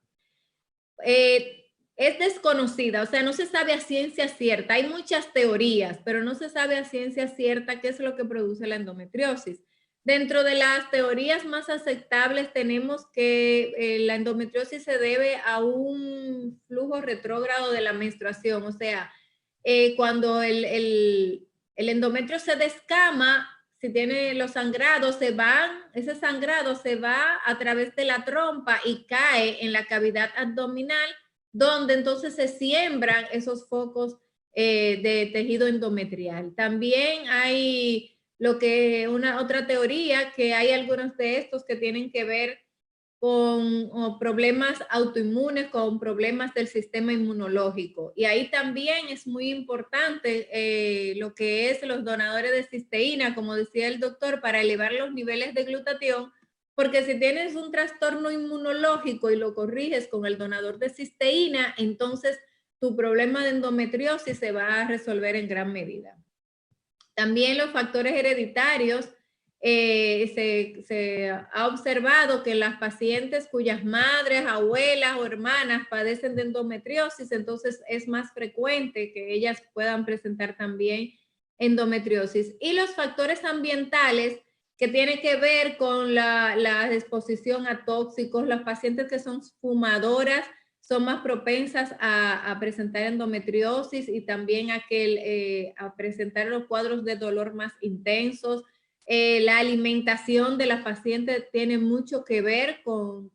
Es desconocida, o sea, no se sabe a ciencia cierta. Hay muchas teorías, pero no se sabe a ciencia cierta qué es lo que produce la endometriosis. Dentro de las teorías más aceptables tenemos que la endometriosis se debe a un flujo retrógrado de la menstruación, o sea, cuando el endometrio se descama, si tiene los sangrados, ese sangrado se va a través de la trompa y cae en la cavidad abdominal, donde entonces se siembran esos focos de tejido endometrial. También hay otra teoría, que hay algunos de estos que tienen que ver con problemas autoinmunes, con problemas del sistema inmunológico. Y ahí también es muy importante lo que es los donadores de cisteína, como decía el doctor, para elevar los niveles de glutatión, porque si tienes un trastorno inmunológico y lo corriges con el donador de cisteína, entonces tu problema de endometriosis se va a resolver en gran medida. También los factores hereditarios. Se ha observado que las pacientes cuyas madres, abuelas o hermanas padecen de endometriosis, entonces es más frecuente que ellas puedan presentar también endometriosis. Y los factores ambientales que tienen que ver con la exposición a tóxicos, las pacientes que son fumadoras son más propensas a presentar endometriosis y también a presentar los cuadros de dolor más intensos. La alimentación de las pacientes tiene mucho que ver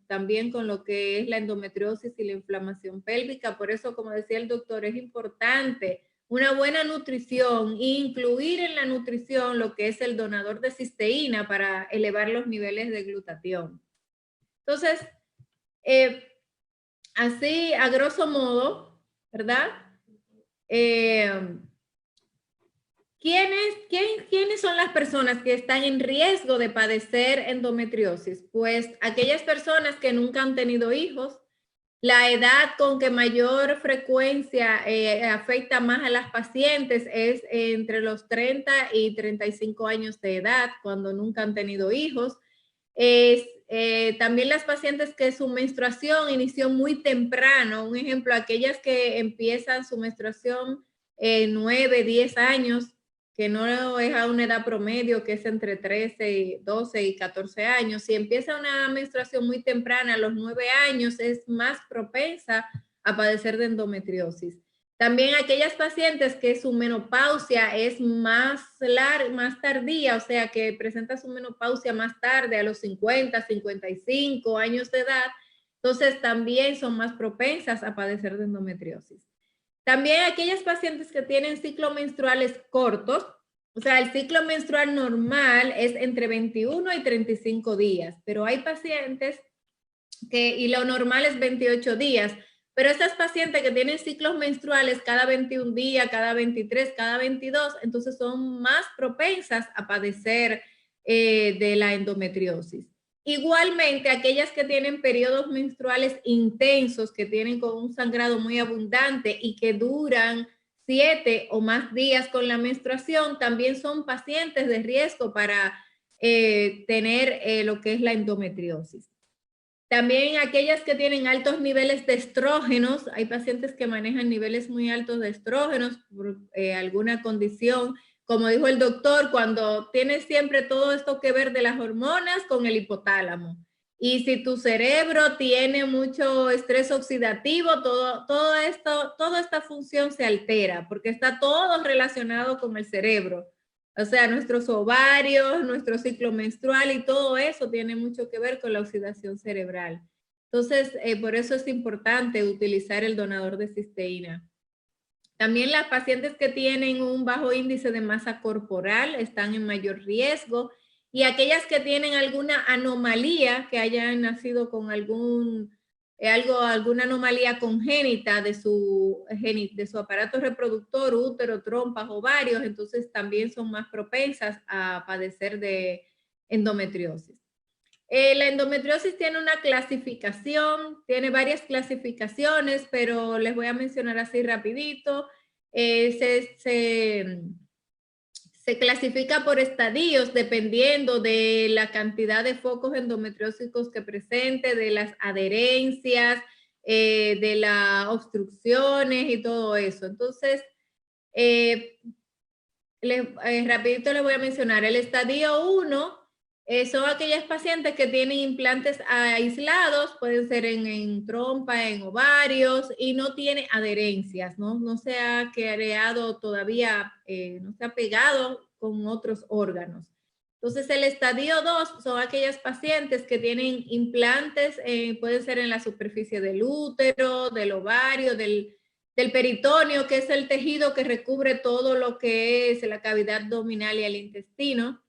también con lo que es la endometriosis y la inflamación pélvica. Por eso, como decía el doctor, es importante una buena nutrición e incluir en la nutrición lo que es el donador de cisteína para elevar los niveles de glutatión. Entonces, así a grosso modo, ¿verdad? ¿Quiénes son las personas que están en riesgo de padecer endometriosis? Pues aquellas personas que nunca han tenido hijos, la edad con que mayor frecuencia afecta más a las pacientes es entre los 30 y 35 años de edad, cuando nunca han tenido hijos. También las pacientes que su menstruación inició muy temprano, un ejemplo, aquellas que empiezan su menstruación 9, 10 años, que no es a una edad promedio, que es entre 13, 12 y 14 años. Si empieza una menstruación muy temprana, a los 9 años, es más propensa a padecer de endometriosis. También aquellas pacientes que su menopausia es más tardía, o sea, que presenta su menopausia más tarde, a los 50, 55 años de edad, entonces también son más propensas a padecer de endometriosis. También aquellas pacientes que tienen ciclos menstruales cortos, o sea, el ciclo menstrual normal es entre 21 y 35 días, pero hay pacientes y lo normal es 28 días, pero estas pacientes que tienen ciclos menstruales cada 21 días, cada 23, cada 22, entonces son más propensas a padecer de la endometriosis. Igualmente, aquellas que tienen periodos menstruales intensos, que tienen con un sangrado muy abundante y que duran 7 o más días con la menstruación, también son pacientes de riesgo para tener lo que es la endometriosis. También aquellas que tienen altos niveles de estrógenos, hay pacientes que manejan niveles muy altos de estrógenos por alguna condición. Como dijo el doctor, cuando tienes siempre todo esto que ver de las hormonas con el hipotálamo. Y si tu cerebro tiene mucho estrés oxidativo, toda esta función se altera porque está todo relacionado con el cerebro. O sea, nuestros ovarios, nuestro ciclo menstrual y todo eso tiene mucho que ver con la oxidación cerebral. Entonces, por eso es importante utilizar el donador de cisteína. También las pacientes que tienen un bajo índice de masa corporal están en mayor riesgo, y aquellas que tienen alguna anomalía, que hayan nacido con alguna anomalía congénita de su aparato reproductor, útero, trompas, ovarios, entonces también son más propensas a padecer de endometriosis. La endometriosis tiene una clasificación, tiene varias clasificaciones, pero les voy a mencionar así rapidito. Se clasifica por estadios dependiendo de la cantidad de focos endometriósicos que presente, de las adherencias, de las obstrucciones y todo eso. Entonces, rapidito les voy a mencionar. El estadio 1 son aquellas pacientes que tienen implantes aislados, pueden ser en trompa, en ovarios, y no tiene adherencias, no se ha creado todavía, no se ha pegado con otros órganos. Entonces, el estadio 2 son aquellas pacientes que tienen implantes, pueden ser en la superficie del útero, del ovario, del peritoneo, que es el tejido que recubre todo lo que es la cavidad abdominal y el intestino.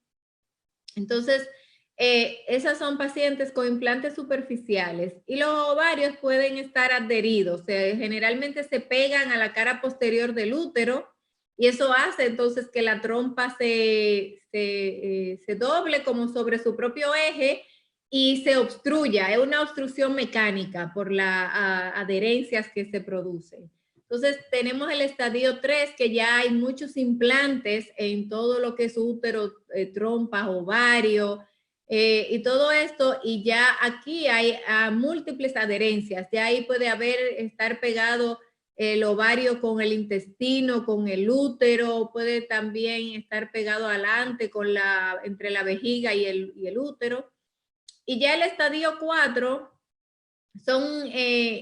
Entonces, esas son pacientes con implantes superficiales, y los ovarios pueden estar adheridos, generalmente se pegan a la cara posterior del útero, y eso hace entonces que la trompa se doble como sobre su propio eje y se obstruya. Es una obstrucción mecánica por las adherencias que se producen. Entonces tenemos el estadio 3, que ya hay muchos implantes en todo lo que es útero, trompas, ovario, y todo esto, y ya aquí hay múltiples adherencias. Ya ahí puede estar pegado el ovario con el intestino, con el útero, puede también estar pegado adelante entre la vejiga y el útero. Y ya el estadio 4 son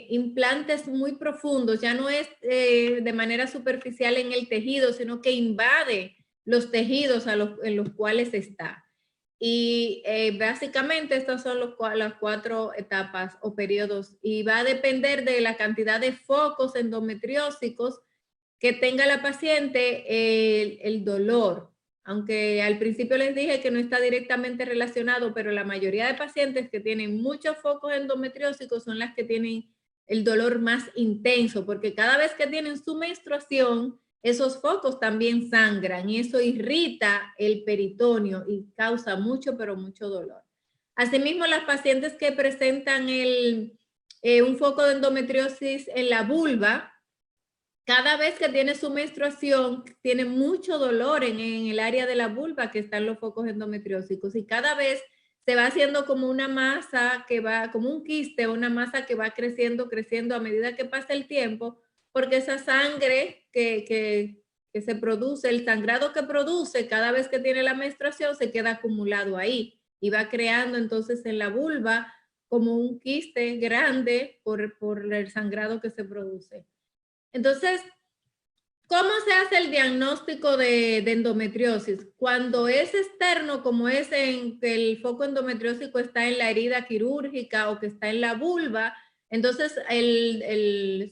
implantes muy profundos, ya no es de manera superficial en el tejido, sino que invade los tejidos en los cuales está. Y básicamente estas son las 4 etapas o periodos, y va a depender de la cantidad de focos endometriósicos que tenga la paciente, el dolor. Aunque al principio les dije que no está directamente relacionado, pero la mayoría de pacientes que tienen muchos focos endometriósicos son las que tienen el dolor más intenso, porque cada vez que tienen su menstruación, esos focos también sangran y eso irrita el peritoneo y causa mucho, pero mucho dolor. Asimismo, las pacientes que presentan un foco de endometriosis en la vulva, cada vez que tiene su menstruación, tiene mucho dolor en el área de la vulva que están los focos endometriósicos, y cada vez se va haciendo como una masa que va, como un quiste, una masa que va creciendo, creciendo a medida que pasa el tiempo, porque esa sangre que se produce, el sangrado que produce cada vez que tiene la menstruación se queda acumulado ahí y va creando entonces en la vulva como un quiste grande por el sangrado que se produce. Entonces, ¿cómo se hace el diagnóstico de endometriosis? Cuando es externo, como es en que el foco endometriósico está en la herida quirúrgica o que está en la vulva, entonces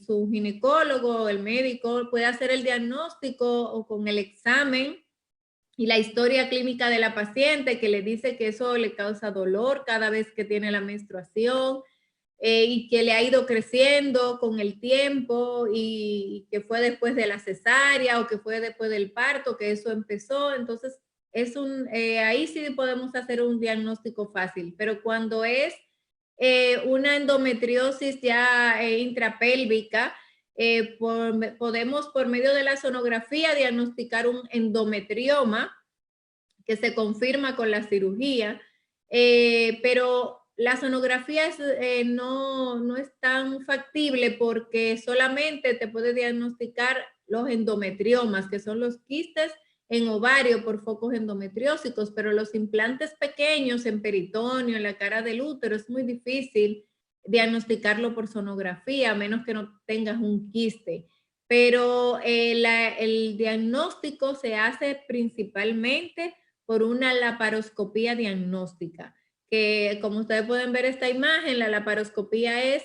su ginecólogo, el médico, puede hacer el diagnóstico o con el examen y la historia clínica de la paciente, que le dice que eso le causa dolor cada vez que tiene la menstruación, y que le ha ido creciendo con el tiempo y que fue después de la cesárea o que fue después del parto que eso empezó. Entonces, ahí sí podemos hacer un diagnóstico fácil, pero cuando es una endometriosis ya intrapélvica, podemos por medio de la sonografía diagnosticar un endometrioma que se confirma con la cirugía, pero la sonografía no es tan factible porque solamente te puede diagnosticar los endometriomas, que son los quistes en ovario por focos endometriósicos, pero los implantes pequeños en peritoneo, en la cara del útero, es muy difícil diagnosticarlo por sonografía, a menos que no tengas un quiste. Pero el diagnóstico se hace principalmente por una laparoscopía diagnóstica, que como ustedes pueden ver esta imagen, la laparoscopía es,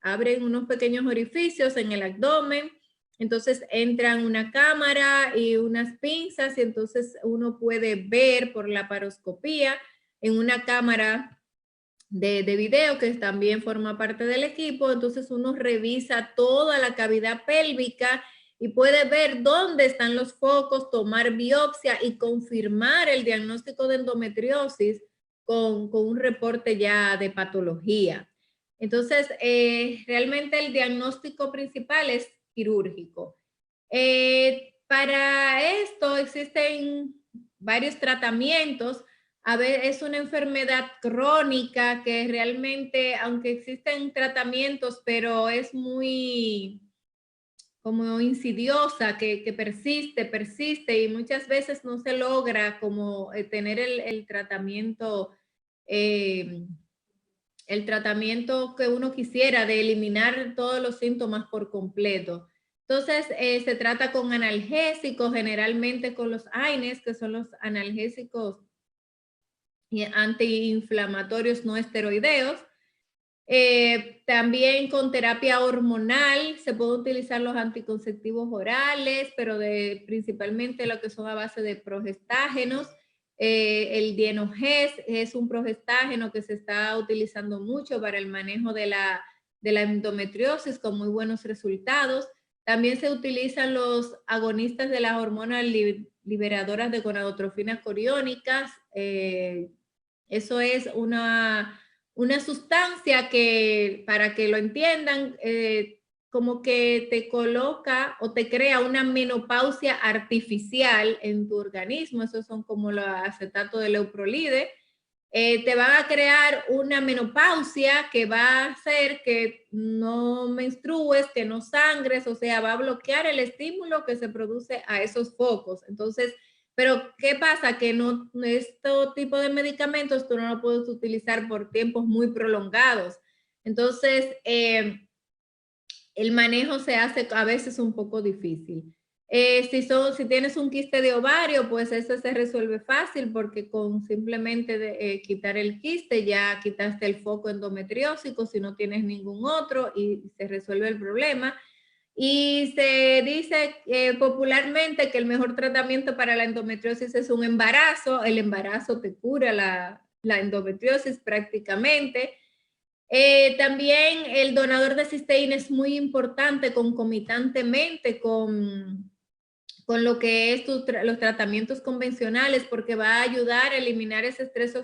abren unos pequeños orificios en el abdomen, entonces entran una cámara y unas pinzas y entonces uno puede ver por laparoscopía en una cámara de video que también forma parte del equipo, entonces uno revisa toda la cavidad pélvica y puede ver dónde están los focos, tomar biopsia y confirmar el diagnóstico de endometriosis con un reporte ya de patología. Entonces, realmente el diagnóstico principal es quirúrgico. Para esto existen varios tratamientos. A ver, es una enfermedad crónica que realmente, aunque existen tratamientos, pero es muy como insidiosa, que persiste y muchas veces no se logra como tener el tratamiento que uno quisiera de eliminar todos los síntomas por completo. Entonces, se trata con analgésicos, generalmente con los AINES, que son los analgésicos antiinflamatorios no esteroideos. También con terapia hormonal se pueden utilizar los anticonceptivos orales, pero principalmente lo que son a base de progestágenos. El Dienogés es un progestágeno que se está utilizando mucho para el manejo de la endometriosis con muy buenos resultados. También se utilizan los agonistas de las hormonas liberadoras de gonadotrofinas coriónicas. Eso es una sustancia que, para que lo entiendan, como que te coloca o te crea una menopausia artificial en tu organismo. Esos son como los acetatos de leuprolide. Te van a crear una menopausia que va a hacer que no menstrues, que no sangres, o sea, va a bloquear el estímulo que se produce a esos focos. Entonces, pero ¿qué pasa? Que no, este tipo de medicamentos tú no lo puedes utilizar por tiempos muy prolongados. Entonces, el manejo se hace a veces un poco difícil. Si tienes un quiste de ovario, pues eso se resuelve fácil porque con simplemente quitar el quiste ya quitaste el foco endometriósico si no tienes ningún otro y se resuelve el problema. Y se dice popularmente que el mejor tratamiento para la endometriosis es un embarazo. El embarazo te cura la endometriosis prácticamente. También el donador de cisteína es muy importante concomitantemente con lo que es los tratamientos convencionales, porque va a ayudar a eliminar ese estrés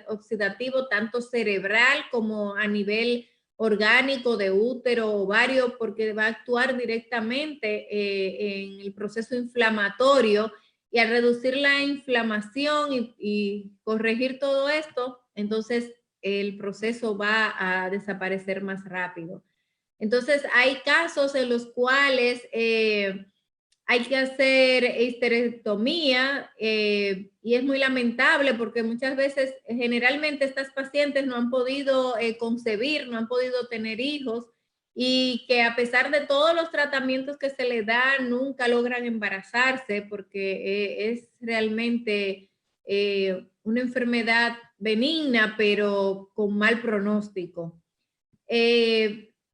oxidativo tanto cerebral como a nivel orgánico de útero, ovario, porque va a actuar directamente en el proceso inflamatorio, y al reducir la inflamación y corregir todo esto, entonces el proceso va a desaparecer más rápido. Entonces hay casos en los cuales hay que hacer histerectomía y es muy lamentable porque muchas veces, generalmente estas pacientes no han podido concebir, no han podido tener hijos, y que a pesar de todos los tratamientos que se les dan, nunca logran embarazarse porque es realmente una enfermedad benigna, pero con mal pronóstico.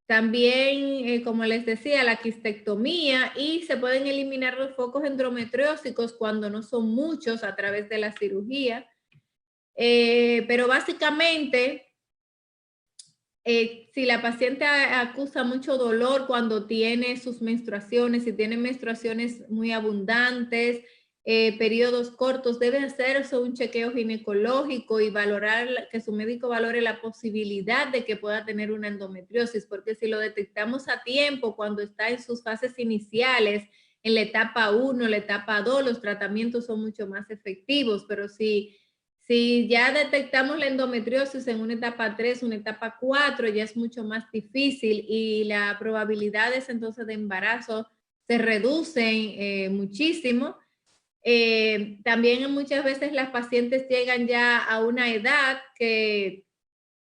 También, como les decía, la quistectomía, y se pueden eliminar los focos endometriósicos cuando no son muchos a través de la cirugía. Pero básicamente, si la paciente acusa mucho dolor cuando tiene sus menstruaciones, si tiene menstruaciones muy abundantes, periodos cortos, debe hacerse un chequeo ginecológico y valorar, que su médico valore la posibilidad de que pueda tener una endometriosis, porque si lo detectamos a tiempo, cuando está en sus fases iniciales, en la etapa 1, la etapa 2, los tratamientos son mucho más efectivos, pero si ya detectamos la endometriosis en una etapa 3, una etapa 4, ya es mucho más difícil y las probabilidades entonces de embarazo se reducen muchísimo. También muchas veces las pacientes llegan ya a una edad que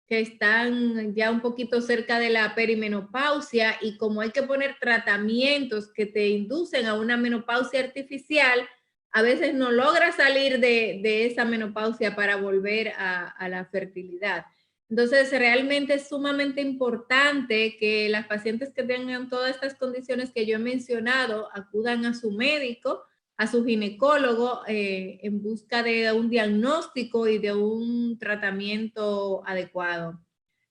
están ya un poquito cerca de la perimenopausia, y como hay que poner tratamientos que te inducen a una menopausia artificial, a veces no logra salir de esa menopausia para volver a la fertilidad. Entonces, realmente es sumamente importante que las pacientes que tengan todas estas condiciones que yo he mencionado acudan a su médico, a su ginecólogo, en busca de un diagnóstico y de un tratamiento adecuado.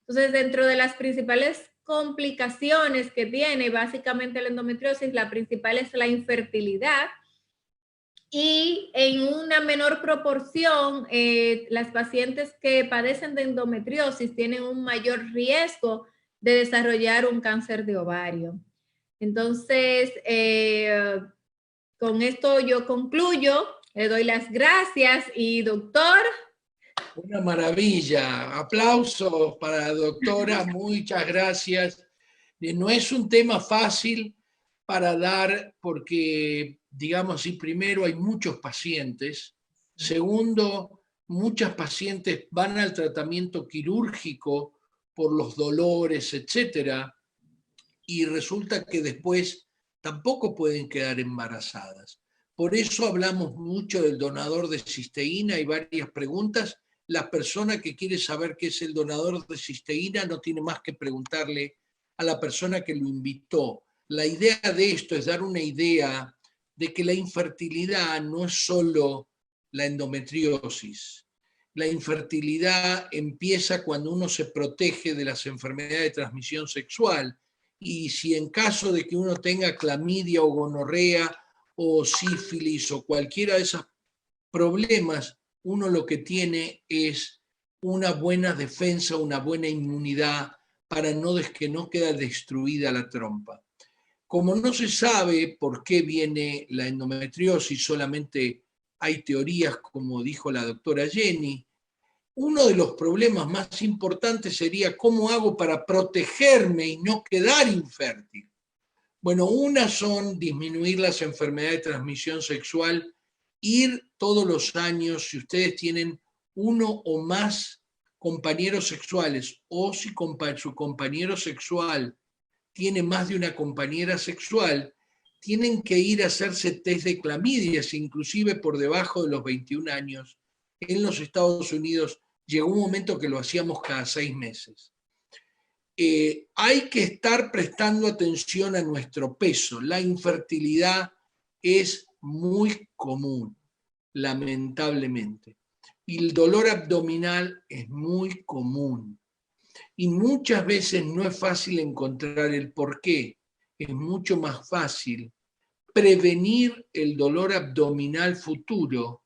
Entonces, dentro de las principales complicaciones que tiene básicamente la endometriosis, la principal es la infertilidad, y en una menor proporción, las pacientes que padecen de endometriosis tienen un mayor riesgo de desarrollar un cáncer de ovario. Entonces, con esto yo concluyo, le doy las gracias y doctor. Una maravilla, aplausos para la doctora, muchas gracias. No es un tema fácil para dar porque, digamos así, primero hay muchos pacientes, segundo, muchas pacientes van al tratamiento quirúrgico por los dolores, etcétera, y resulta que después tampoco pueden quedar embarazadas. Por eso hablamos mucho del donador de cisteína. Hay varias preguntas. La persona que quiere saber qué es el donador de cisteína no tiene más que preguntarle a la persona que lo invitó. La idea de esto es dar una idea de que la infertilidad no es solo la endometriosis. La infertilidad empieza cuando uno se protege de las enfermedades de transmisión sexual, y si en caso de que uno tenga clamidia o gonorrea o sífilis o cualquiera de esos problemas, uno lo que tiene es una buena defensa, una buena inmunidad para que no quede destruida la trompa. Como no se sabe por qué viene la endometriosis, solamente hay teorías, como dijo la doctora Jenny, uno de los problemas más importantes sería cómo hago para protegerme y no quedar infértil. Bueno, una son disminuir las enfermedades de transmisión sexual, ir todos los años, si ustedes tienen uno o más compañeros sexuales, o si su compañero sexual tiene más de una compañera sexual, tienen que ir a hacerse test de clamidias, inclusive por debajo de los 21 años. En los Estados Unidos llegó un momento que lo hacíamos cada 6 meses. Hay que estar prestando atención a nuestro peso. La infertilidad es muy común, lamentablemente. Y el dolor abdominal es muy común. Y muchas veces no es fácil encontrar el porqué. Es mucho más fácil prevenir el dolor abdominal futuro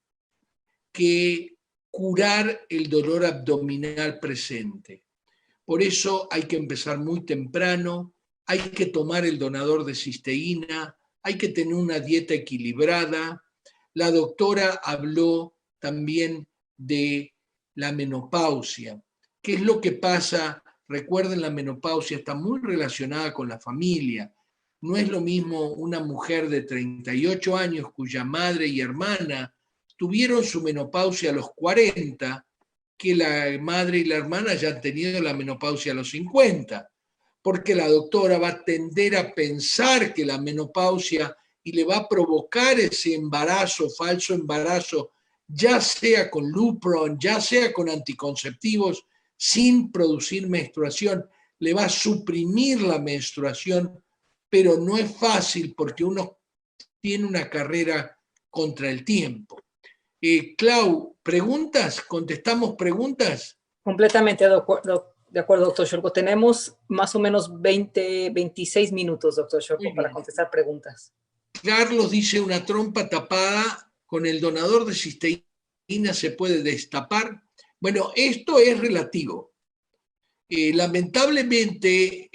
que curar el dolor abdominal presente. Por eso hay que empezar muy temprano, hay que tomar el donador de cisteína, hay que tener una dieta equilibrada. La doctora habló también de la menopausia. ¿Qué es lo que pasa? Recuerden, la menopausia está muy relacionada con la familia. No es lo mismo una mujer de 38 años cuya madre y hermana tuvieron su menopausia a los 40, que la madre y la hermana ya han tenido la menopausia a los 50, porque la doctora va a tender a pensar que la menopausia y le va a provocar ese embarazo, falso embarazo, ya sea con Lupron, ya sea con anticonceptivos, sin producir menstruación, le va a suprimir la menstruación, pero no es fácil porque uno tiene una carrera contra el tiempo. Clau, ¿preguntas? ¿Contestamos preguntas? Completamente de acuerdo, doctor Shorko. Tenemos más o menos 26 minutos, doctor Shorko, para contestar preguntas. Carlos dice, una trompa tapada con el donador de cisteína se puede destapar. Bueno, esto es relativo. Lamentablemente,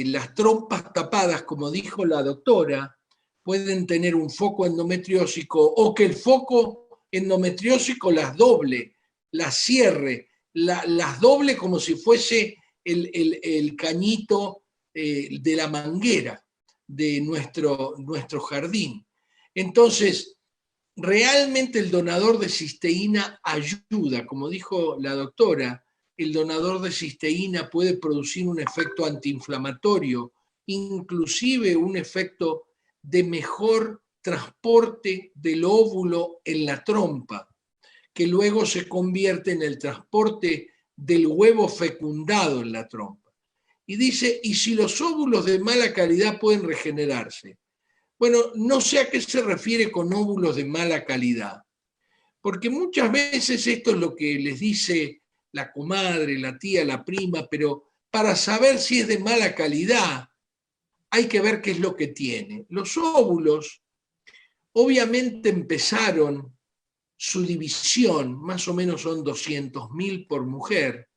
las trompas tapadas, como dijo la doctora, pueden tener un foco endometriósico o que el foco endometriósico las doble, las cierre, las doble como si fuese el cañito de la manguera de nuestro jardín. Entonces, realmente el donador de cisteína ayuda, como dijo la doctora, el donador de cisteína puede producir un efecto antiinflamatorio, inclusive un efecto de mejor transporte del óvulo en la trompa, que luego se convierte en el transporte del huevo fecundado en la trompa. Y dice, ¿y si los óvulos de mala calidad pueden regenerarse? Bueno, no sé a qué se refiere con óvulos de mala calidad, porque muchas veces esto es lo que les dice la comadre, la tía, la prima, pero para saber si es de mala calidad hay que ver qué es lo que tiene. Los óvulos obviamente empezaron su división, más o menos son 200.000 por mujer,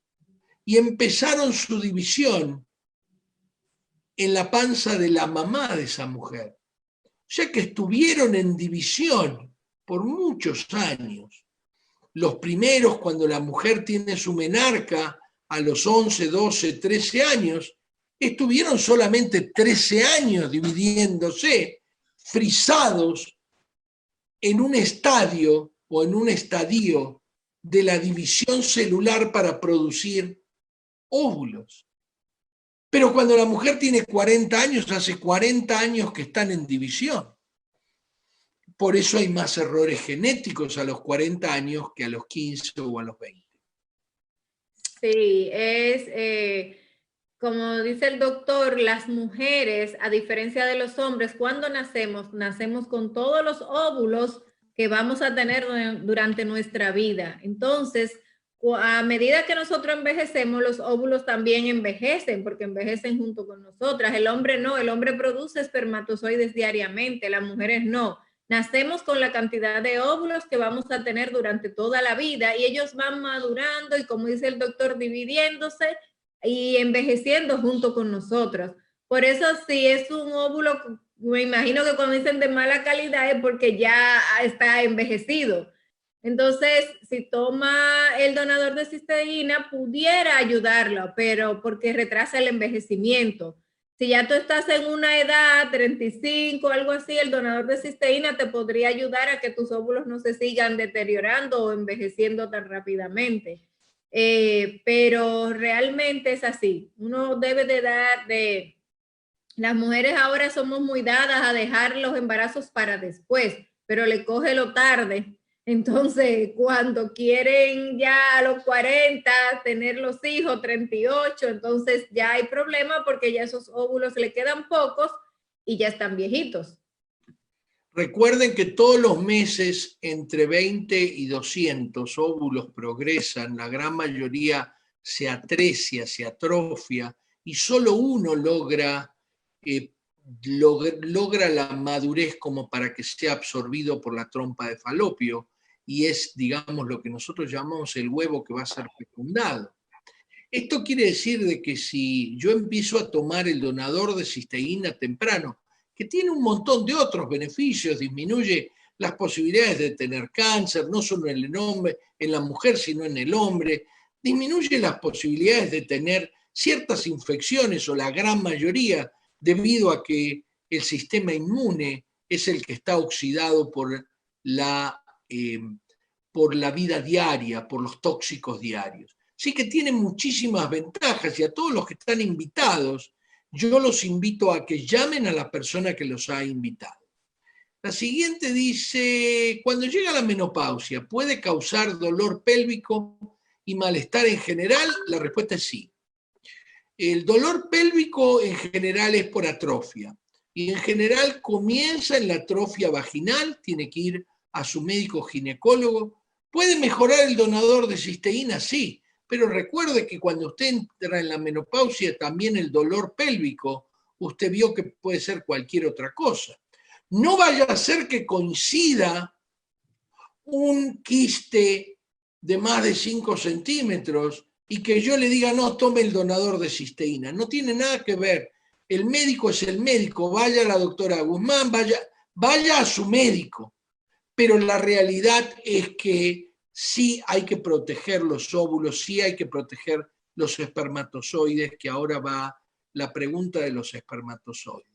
y empezaron su división en la panza de la mamá de esa mujer. O sea que estuvieron en división por muchos años. Los primeros, cuando la mujer tiene su menarca a los 11, 12, 13 años, estuvieron solamente 13 años dividiéndose, frisados en un estadio o en un estadio de la división celular para producir óvulos. Pero cuando la mujer tiene 40 años, hace 40 años que están en división. Por eso hay más errores genéticos a los 40 años que a los 15 o a los 20. Sí, como dice el doctor, las mujeres, a diferencia de los hombres, cuando nacemos con todos los óvulos que vamos a tener durante nuestra vida. Entonces, a medida que nosotros envejecemos, los óvulos también envejecen, porque envejecen junto con nosotras. El hombre no, el hombre produce espermatozoides diariamente, las mujeres no. Nacemos con la cantidad de óvulos que vamos a tener durante toda la vida y ellos van madurando y, como dice el doctor, dividiéndose y envejeciendo junto con nosotros. Por eso si es un óvulo, me imagino que cuando dicen de mala calidad es porque ya está envejecido. Entonces, si toma el donador de cisteína, pudiera ayudarlo, pero porque retrasa el envejecimiento. Si ya tú estás en una edad, 35, algo así, el donador de cisteína te podría ayudar a que tus óvulos no se sigan deteriorando o envejeciendo tan rápidamente. Pero realmente es así. Uno debe de dar de... Las mujeres ahora somos muy dadas a dejar los embarazos para después, pero le coge lo tarde. Entonces, cuando quieren ya a los 40 tener los hijos, 38, entonces ya hay problema porque ya esos óvulos le quedan pocos y ya están viejitos. Recuerden que todos los meses entre 20 y 200 óvulos progresan, la gran mayoría se atrecia, se atrofia y solo uno logra la madurez como para que sea absorbido por la trompa de falopio y es, digamos, lo que nosotros llamamos el huevo que va a ser fecundado. Esto quiere decir de que si yo empiezo a tomar el donador de cisteína temprano, que tiene un montón de otros beneficios, disminuye las posibilidades de tener cáncer, no solo en el hombre, en la mujer, sino en el hombre, disminuye las posibilidades de tener ciertas infecciones o la gran mayoría, debido a que el sistema inmune es el que está oxidado por la vida diaria, por los tóxicos diarios. Sí que tiene muchísimas ventajas y a todos los que están invitados, yo los invito a que llamen a la persona que los ha invitado. La siguiente dice, cuando llega la menopausia, ¿puede causar dolor pélvico y malestar en general? La respuesta es sí. El dolor pélvico en general es por atrofia y en general comienza en la atrofia vaginal, tiene que ir a su médico ginecólogo. ¿Puede mejorar el donador de cisteína? Sí, pero recuerde que cuando usted entra en la menopausia también el dolor pélvico, usted vio que puede ser cualquier otra cosa. No vaya a ser que coincida un quiste de más de 5 centímetros y que yo le diga, no, tome el donador de cisteína. No tiene nada que ver. El médico es el médico. Vaya a la doctora Guzmán, vaya a su médico. Pero la realidad es que sí hay que proteger los óvulos, sí hay que proteger los espermatozoides, que ahora va la pregunta de los espermatozoides.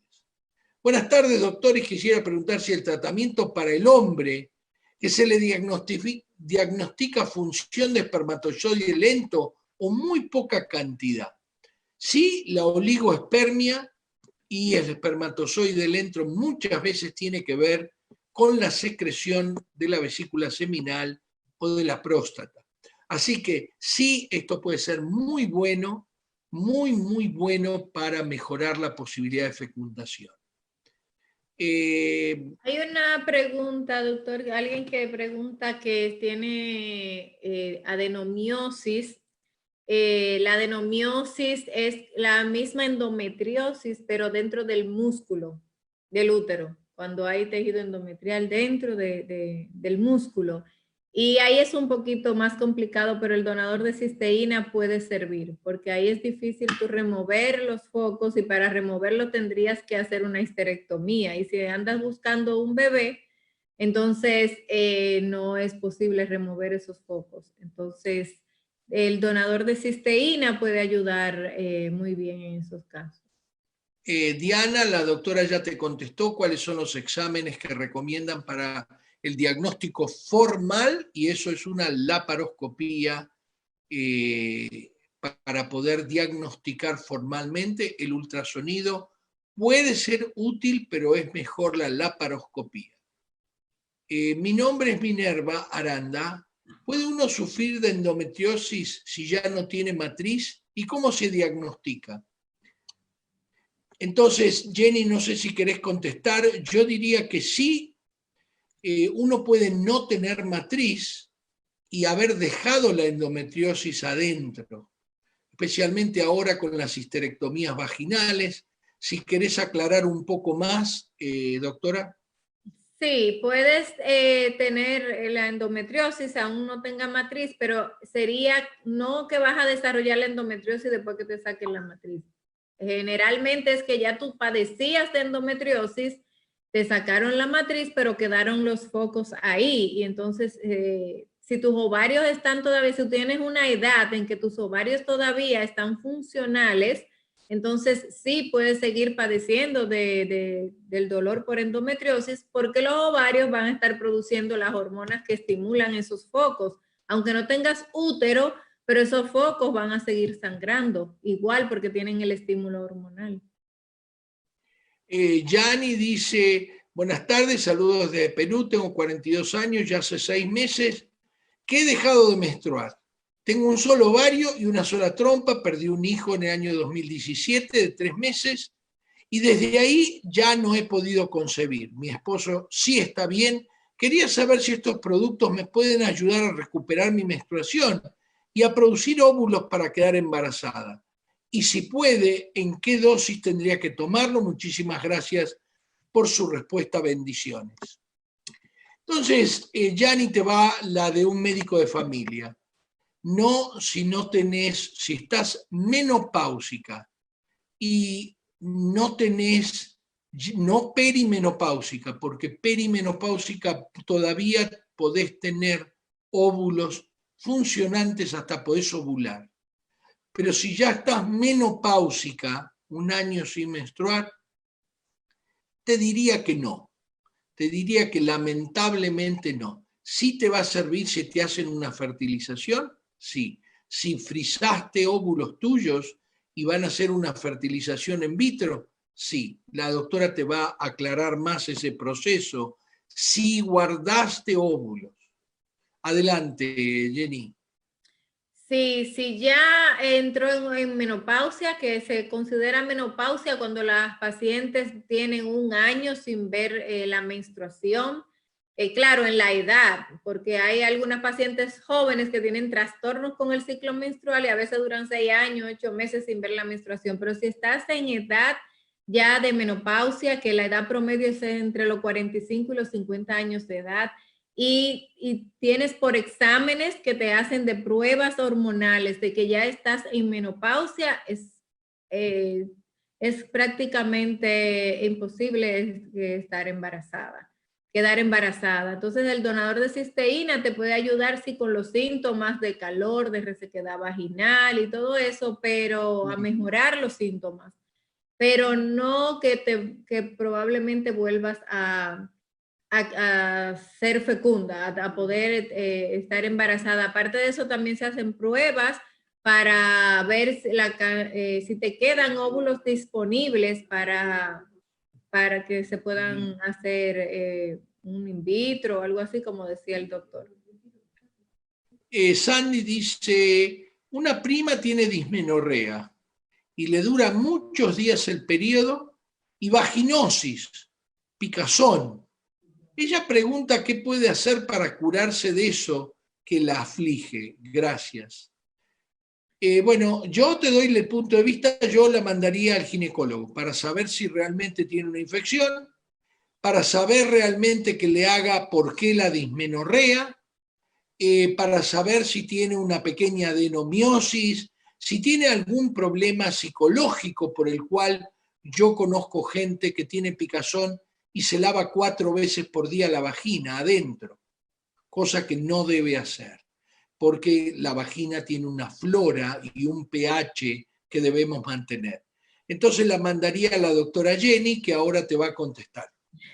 Buenas tardes, doctor, y quisiera preguntar si el tratamiento para el hombre que se le diagnostica función de espermatozoide lento o muy poca cantidad. Sí, la oligoespermia y el espermatozoide lento muchas veces tiene que ver con la secreción de la vesícula seminal o de la próstata. Así que sí, esto puede ser muy bueno, muy bueno para mejorar la posibilidad de fecundación. Hay una pregunta, doctor, alguien que pregunta que tiene adenomiosis. La adenomiosis es la misma endometriosis, pero dentro del músculo del útero, cuando hay tejido endometrial dentro del músculo. Y ahí es un poquito más complicado, pero el donador de cisteína puede servir, porque ahí es difícil tú remover los focos y para removerlo tendrías que hacer una histerectomía. Y si andas buscando un bebé, entonces no es posible remover esos focos. Entonces, el donador de cisteína puede ayudar muy bien en esos casos. Diana, la doctora ya te contestó cuáles son los exámenes que recomiendan para el diagnóstico formal y eso es una laparoscopía para poder diagnosticar formalmente. El ultrasonido puede ser útil, pero es mejor la laparoscopía. Mi nombre es Minerva Aranda. ¿Puede uno sufrir de endometriosis si ya no tiene matriz? ¿Y cómo se diagnostica? Entonces, Jenny, no sé si querés contestar. Yo diría que sí, uno puede no tener matriz y haber dejado la endometriosis adentro, especialmente ahora con las histerectomías vaginales. Si querés aclarar un poco más, doctora. Sí, puedes tener la endometriosis, aún no tenga matriz, pero sería no que vas a desarrollar la endometriosis después que te saquen la matriz, Generalmente es que ya tú padecías de endometriosis, te sacaron la matriz, pero quedaron los focos ahí. Y entonces, si tus ovarios están todavía, si tú tienes una edad en que tus ovarios todavía están funcionales, entonces sí puedes seguir padeciendo del dolor por endometriosis, porque los ovarios van a estar produciendo las hormonas que estimulan esos focos. Aunque no tengas útero, pero esos focos van a seguir sangrando, igual porque tienen el estímulo hormonal. Yani dice, buenas tardes, saludos desde Perú, tengo 42 años, ya hace 6 meses que he dejado de menstruar. Tengo un solo ovario y una sola trompa, perdí un hijo en el año 2017 de 3 meses y desde ahí ya no he podido concebir. Mi esposo sí está bien. Quería saber si estos productos me pueden ayudar a recuperar mi menstruación y a producir óvulos para quedar embarazada. Y si puede, ¿en qué dosis tendría que tomarlo? Muchísimas gracias por su respuesta. Bendiciones. Entonces, Yani, te va la de un médico de familia. No si no tenés, si estás menopáusica y no tenés, no perimenopáusica, porque perimenopáusica todavía podés tener óvulos funcionantes hasta podés ovular. Pero si ya estás menopáusica, un año sin menstruar, te diría que no. Te diría que lamentablemente no. Sí te va a servir si te hacen una fertilización, sí. Si frisaste óvulos tuyos y van a hacer una fertilización in vitro, sí. La doctora te va a aclarar más ese proceso. Si guardaste óvulos. Adelante, Jenny. Sí, sí, ya entró en menopausia, que se considera menopausia cuando las pacientes tienen un año sin ver la menstruación. Claro, en la edad, porque hay algunas pacientes jóvenes que tienen trastornos con el ciclo menstrual y a veces duran 6 años, 8 meses sin ver la menstruación. Pero si estás en edad ya de menopausia, que la edad promedio es entre los 45 y los 50 años de edad, y tienes por exámenes que te hacen de pruebas hormonales de que ya estás en menopausia, es prácticamente imposible estar embarazada, quedar embarazada. Entonces el donador de cisteína te puede ayudar sí con los síntomas de calor, de resequedad vaginal y todo eso, pero a mejorar los síntomas, pero no que probablemente vuelvas a ser fecunda, a poder estar embarazada. Aparte de eso, también se hacen pruebas para ver si te quedan óvulos disponibles para que se puedan hacer un in vitro o algo así, como decía el doctor. Sandy dice, una prima tiene dismenorrea y le dura muchos días el periodo y vaginosis, picazón. Ella pregunta qué puede hacer para curarse de eso que la aflige. Gracias. Bueno, yo te doy el punto de vista, yo la mandaría al ginecólogo para saber si realmente tiene una infección, para saber realmente que le haga por qué la dismenorrea, para saber si tiene una pequeña adenomiosis, si tiene algún problema psicológico por el cual yo conozco gente que tiene picazón y se lava 4 veces por día la vagina adentro, cosa que no debe hacer, porque la vagina tiene una flora y un pH que debemos mantener. Entonces la mandaría a la doctora Jenny, que ahora te va a contestar.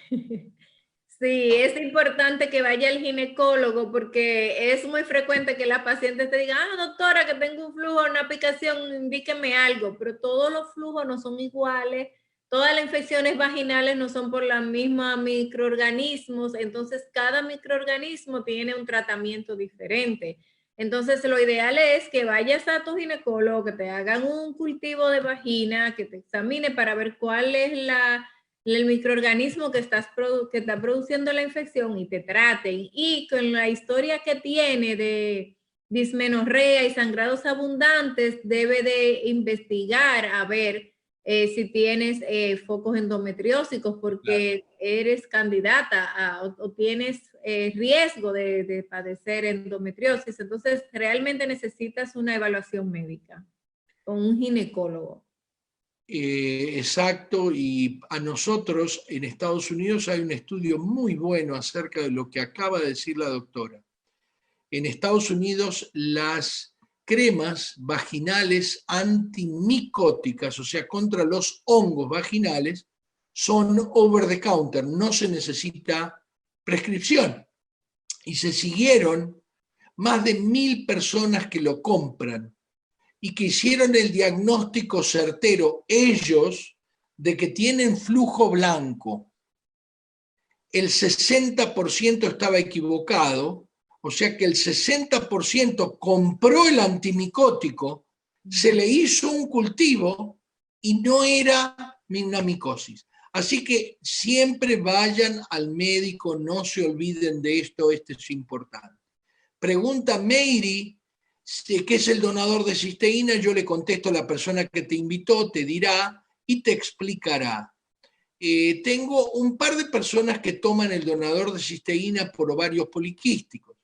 Sí, es importante que vaya al ginecólogo porque es muy frecuente que la paciente te diga, doctora, que tengo un flujo, una picación, indíqueme algo, pero todos los flujos no son iguales, todas las infecciones vaginales no son por la misma microorganismos, entonces cada microorganismo tiene un tratamiento diferente. Entonces lo ideal es que vayas a tu ginecólogo, que te hagan un cultivo de vagina, que te examine para ver cuál es el microorganismo que está produciendo la infección y te traten. Y con la historia que tiene de dismenorrea y sangrados abundantes, debe de investigar a ver si tienes focos endometriósicos, porque claro, eres candidata o tienes riesgo de padecer endometriosis. Entonces, realmente necesitas una evaluación médica con un ginecólogo. exacto, y a nosotros en Estados Unidos hay un estudio muy bueno acerca de lo que acaba de decir la doctora. En Estados Unidos las cremas vaginales antimicóticas, o sea, contra los hongos vaginales, son over the counter, no se necesita prescripción. Y se siguieron más de 1000 personas que lo compran y que hicieron el diagnóstico certero ellos de que tienen flujo blanco. El 60% estaba equivocado, o sea que el 60% compró el antimicótico, se le hizo un cultivo y no era una micosis. Así que siempre vayan al médico, no se olviden de esto, esto es importante. Pregunta Meiri, ¿qué es el donador de cisteína? Yo le contesto a la persona que te invitó, te dirá y te explicará. Tengo un par de personas que toman el donador de cisteína por ovarios poliquísticos.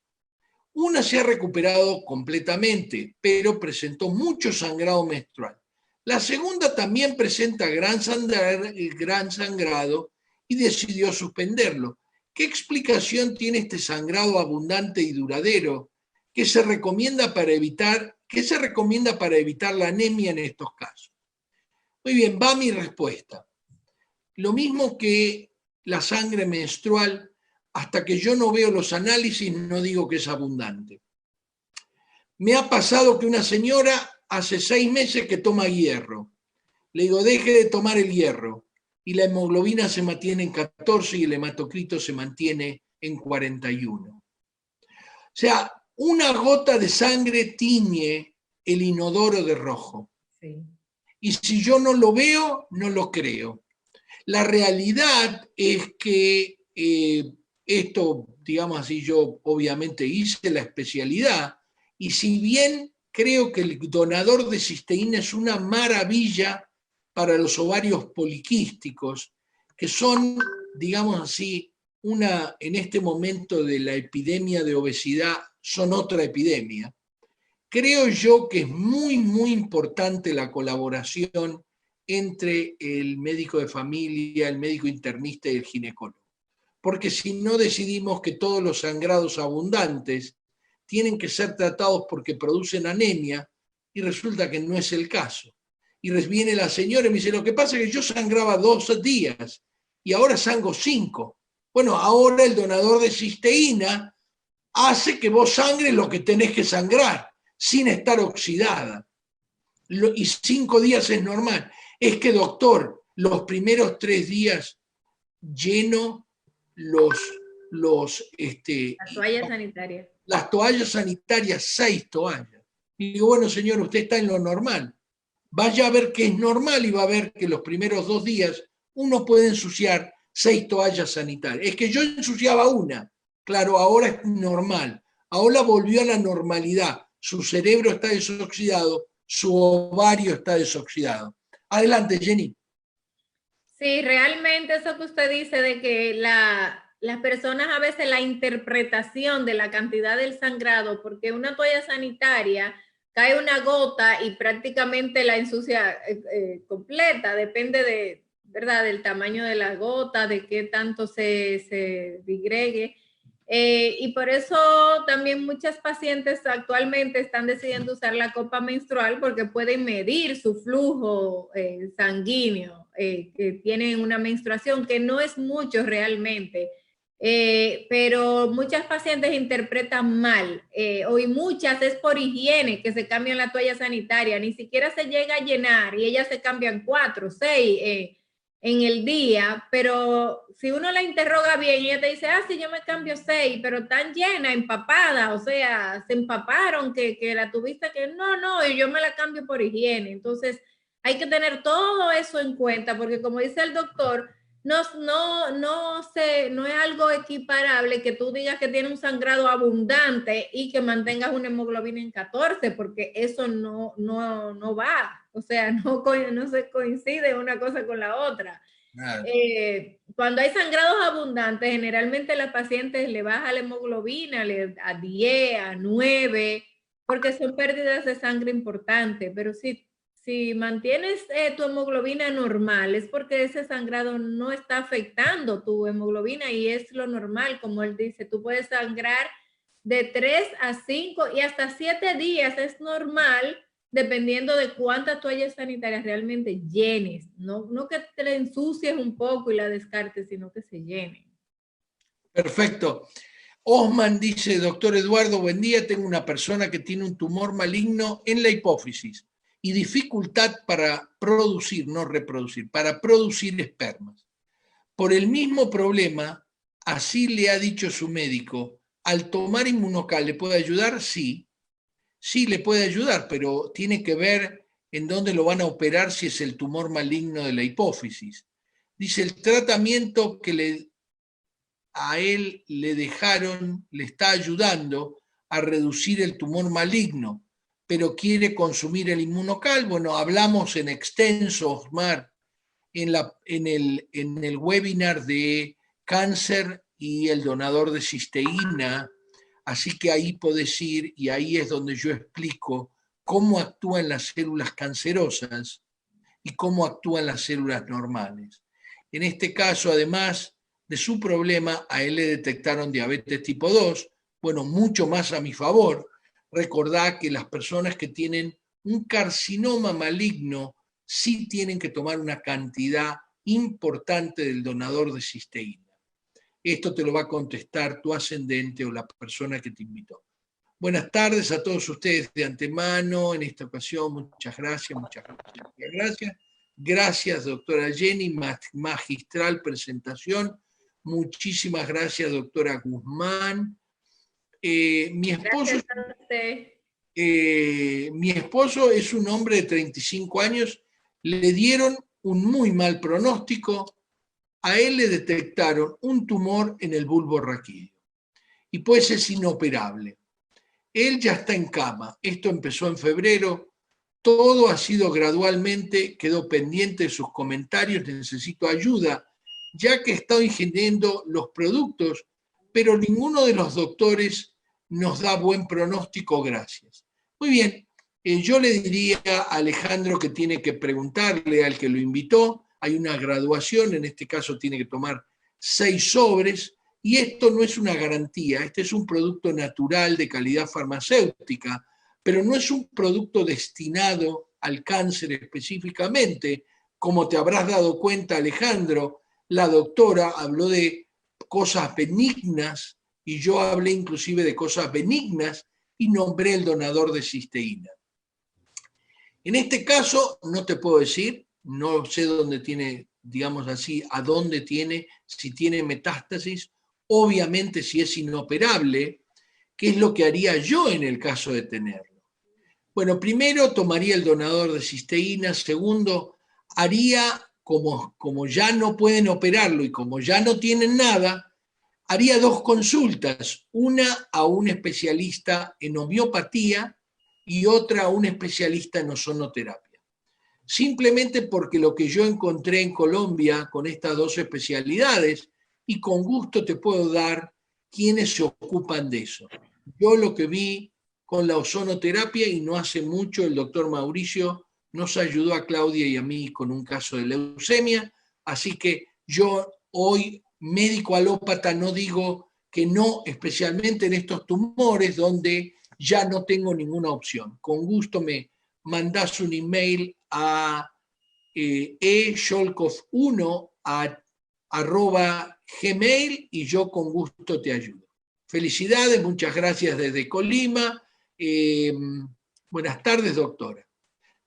Una se ha recuperado completamente, pero presentó mucho sangrado menstrual. La segunda también presenta gran sangrado y decidió suspenderlo. ¿Qué explicación tiene este sangrado abundante y duradero? ¿Qué se recomienda para evitar la anemia en estos casos? Muy bien, va mi respuesta. Lo mismo que la sangre menstrual, hasta que yo no veo los análisis, no digo que es abundante. Me ha pasado que una señora hace 6 meses que toma hierro. Le digo, deje de tomar el hierro. Y la hemoglobina se mantiene en 14 y el hematocrito se mantiene en 41. O sea, una gota de sangre tiñe el inodoro de rojo. Sí. Y si yo no lo veo, no lo creo. La realidad es que esto, digamos así, yo obviamente hice la especialidad, y si bien creo que el donador de cisteína es una maravilla para los ovarios poliquísticos, que son, digamos así, en este momento de la epidemia de obesidad, son otra epidemia, creo yo que es muy, muy importante la colaboración entre el médico de familia, el médico internista y el ginecólogo. Porque si no decidimos que todos los sangrados abundantes tienen que ser tratados porque producen anemia, y resulta que no es el caso. Y viene la señora y me dice, lo que pasa es que yo sangraba 2 días y ahora sangro 5. Bueno, ahora el donador de cisteína hace que vos sangres lo que tenés que sangrar, sin estar oxidada. Y 5 días es normal. Es que, doctor, los primeros 3 días lleno las toallas sanitarias. Las toallas sanitarias, 6 toallas. Y digo, bueno, señor, usted está en lo normal. Vaya a ver que es normal y va a ver que los primeros 2 días uno puede ensuciar 6 toallas sanitarias. Es que yo ensuciaba una. Claro, ahora es normal. Ahora volvió a la normalidad. Su cerebro está desoxidado, su ovario está desoxidado. Adelante, Jenny. Sí, realmente eso que usted dice de que las personas a veces la interpretación de la cantidad del sangrado, porque una toalla sanitaria cae una gota y prácticamente la ensucia completa, depende de, ¿verdad?, del tamaño de la gota, de qué tanto se digregue. Y por eso también muchas pacientes actualmente están decidiendo usar la copa menstrual porque pueden medir su flujo sanguíneo que tienen una menstruación, que no es mucho realmente. Pero muchas pacientes interpretan mal, y muchas es por higiene que se cambian la toalla sanitaria, ni siquiera se llega a llenar y ellas se cambian 4, 6 en el día, pero si uno la interroga bien, ella te dice, sí, yo me cambio 6, pero tan llena, empapada, o sea, se empaparon que la tuviste que, no, y yo me la cambio por higiene. Entonces, hay que tener todo eso en cuenta, porque como dice el doctor, no es algo equiparable que tú digas que tiene un sangrado abundante y que mantengas una hemoglobina en 14, porque eso no va. O sea, no se coincide una cosa con la otra. Cuando hay sangrados abundantes, generalmente a las pacientes le baja la hemoglobina a 10, a 9, porque son pérdidas de sangre importantes. Pero si Si mantienes tu hemoglobina normal, es porque ese sangrado no está afectando tu hemoglobina y es lo normal, como él dice, tú puedes sangrar de 3 a 5 y hasta 7 días es normal, dependiendo de cuántas toallas sanitarias realmente llenes. No que te la ensucies un poco y la descartes, sino que se llenen. Perfecto. Osman dice, doctor Eduardo, buen día, tengo una persona que tiene un tumor maligno en la hipófisis y dificultad para producir, no reproducir, para producir espermas. Por el mismo problema, así le ha dicho su médico, al tomar Inmunocal, ¿le puede ayudar? Sí, sí le puede ayudar, pero tiene que ver en dónde lo van a operar si es el tumor maligno de la hipófisis. Dice, el tratamiento que a él le dejaron, le está ayudando a reducir el tumor maligno, pero quiere consumir el Inmunocal. Bueno, hablamos en extenso, Osmar, en el webinar de cáncer y el donador de cisteína, así que ahí podés ir y ahí es donde yo explico cómo actúan las células cancerosas y cómo actúan las células normales. En este caso, además de su problema, a él le detectaron diabetes tipo 2, bueno, mucho más a mi favor. Recordá que las personas que tienen un carcinoma maligno sí tienen que tomar una cantidad importante del donador de cisteína. Esto te lo va a contestar tu ascendente o la persona que te invitó. Buenas tardes a todos ustedes de antemano. En esta ocasión, muchas gracias, muchas gracias, muchas gracias. Gracias, doctora Jenny, magistral presentación. Muchísimas gracias, doctora Guzmán. Mi esposo es un hombre de 35 años. Le dieron un muy mal pronóstico. A él le detectaron un tumor en el bulbo raquídeo y pues es inoperable. Él ya está en cama. Esto empezó en febrero. Todo ha sido gradualmente, quedó pendiente de sus comentarios. Necesito ayuda, ya que he estado ingiriendo los productos, pero ninguno de los doctores nos da buen pronóstico. Gracias. Muy bien. Yo le diría a Alejandro que tiene que preguntarle al que lo invitó. Hay una graduación, en este caso tiene que tomar 6 sobres, y esto no es una garantía, este es un producto natural de calidad farmacéutica, pero no es un producto destinado al cáncer específicamente. Como te habrás dado cuenta, Alejandro, la doctora habló de cosas benignas y yo hablé inclusive de cosas benignas y nombré el donador de cisteína. En este caso, no te puedo decir, no sé dónde tiene, digamos así, a dónde tiene, si tiene metástasis. Obviamente, si es inoperable, ¿qué es lo que haría yo en el caso de tenerlo? Bueno, primero tomaría el donador de cisteína. Segundo, haría, como ya no pueden operarlo y como ya no tienen nada, haría 2 consultas, una a un especialista en homeopatía y otra a un especialista en ozonoterapia. Simplemente porque lo que yo encontré en Colombia con estas 2 especialidades, y con gusto te puedo dar quienes se ocupan de eso. Yo lo que vi con la ozonoterapia, y no hace mucho el doctor Mauricio nos ayudó a Claudia y a mí con un caso de leucemia, así que yo hoy, médico alópata, no digo que no, especialmente en estos tumores donde ya no tengo ninguna opción. Con gusto me mandás un email a esholkov1@gmail y yo con gusto te ayudo. Felicidades, muchas gracias desde Colima. Buenas tardes, doctora.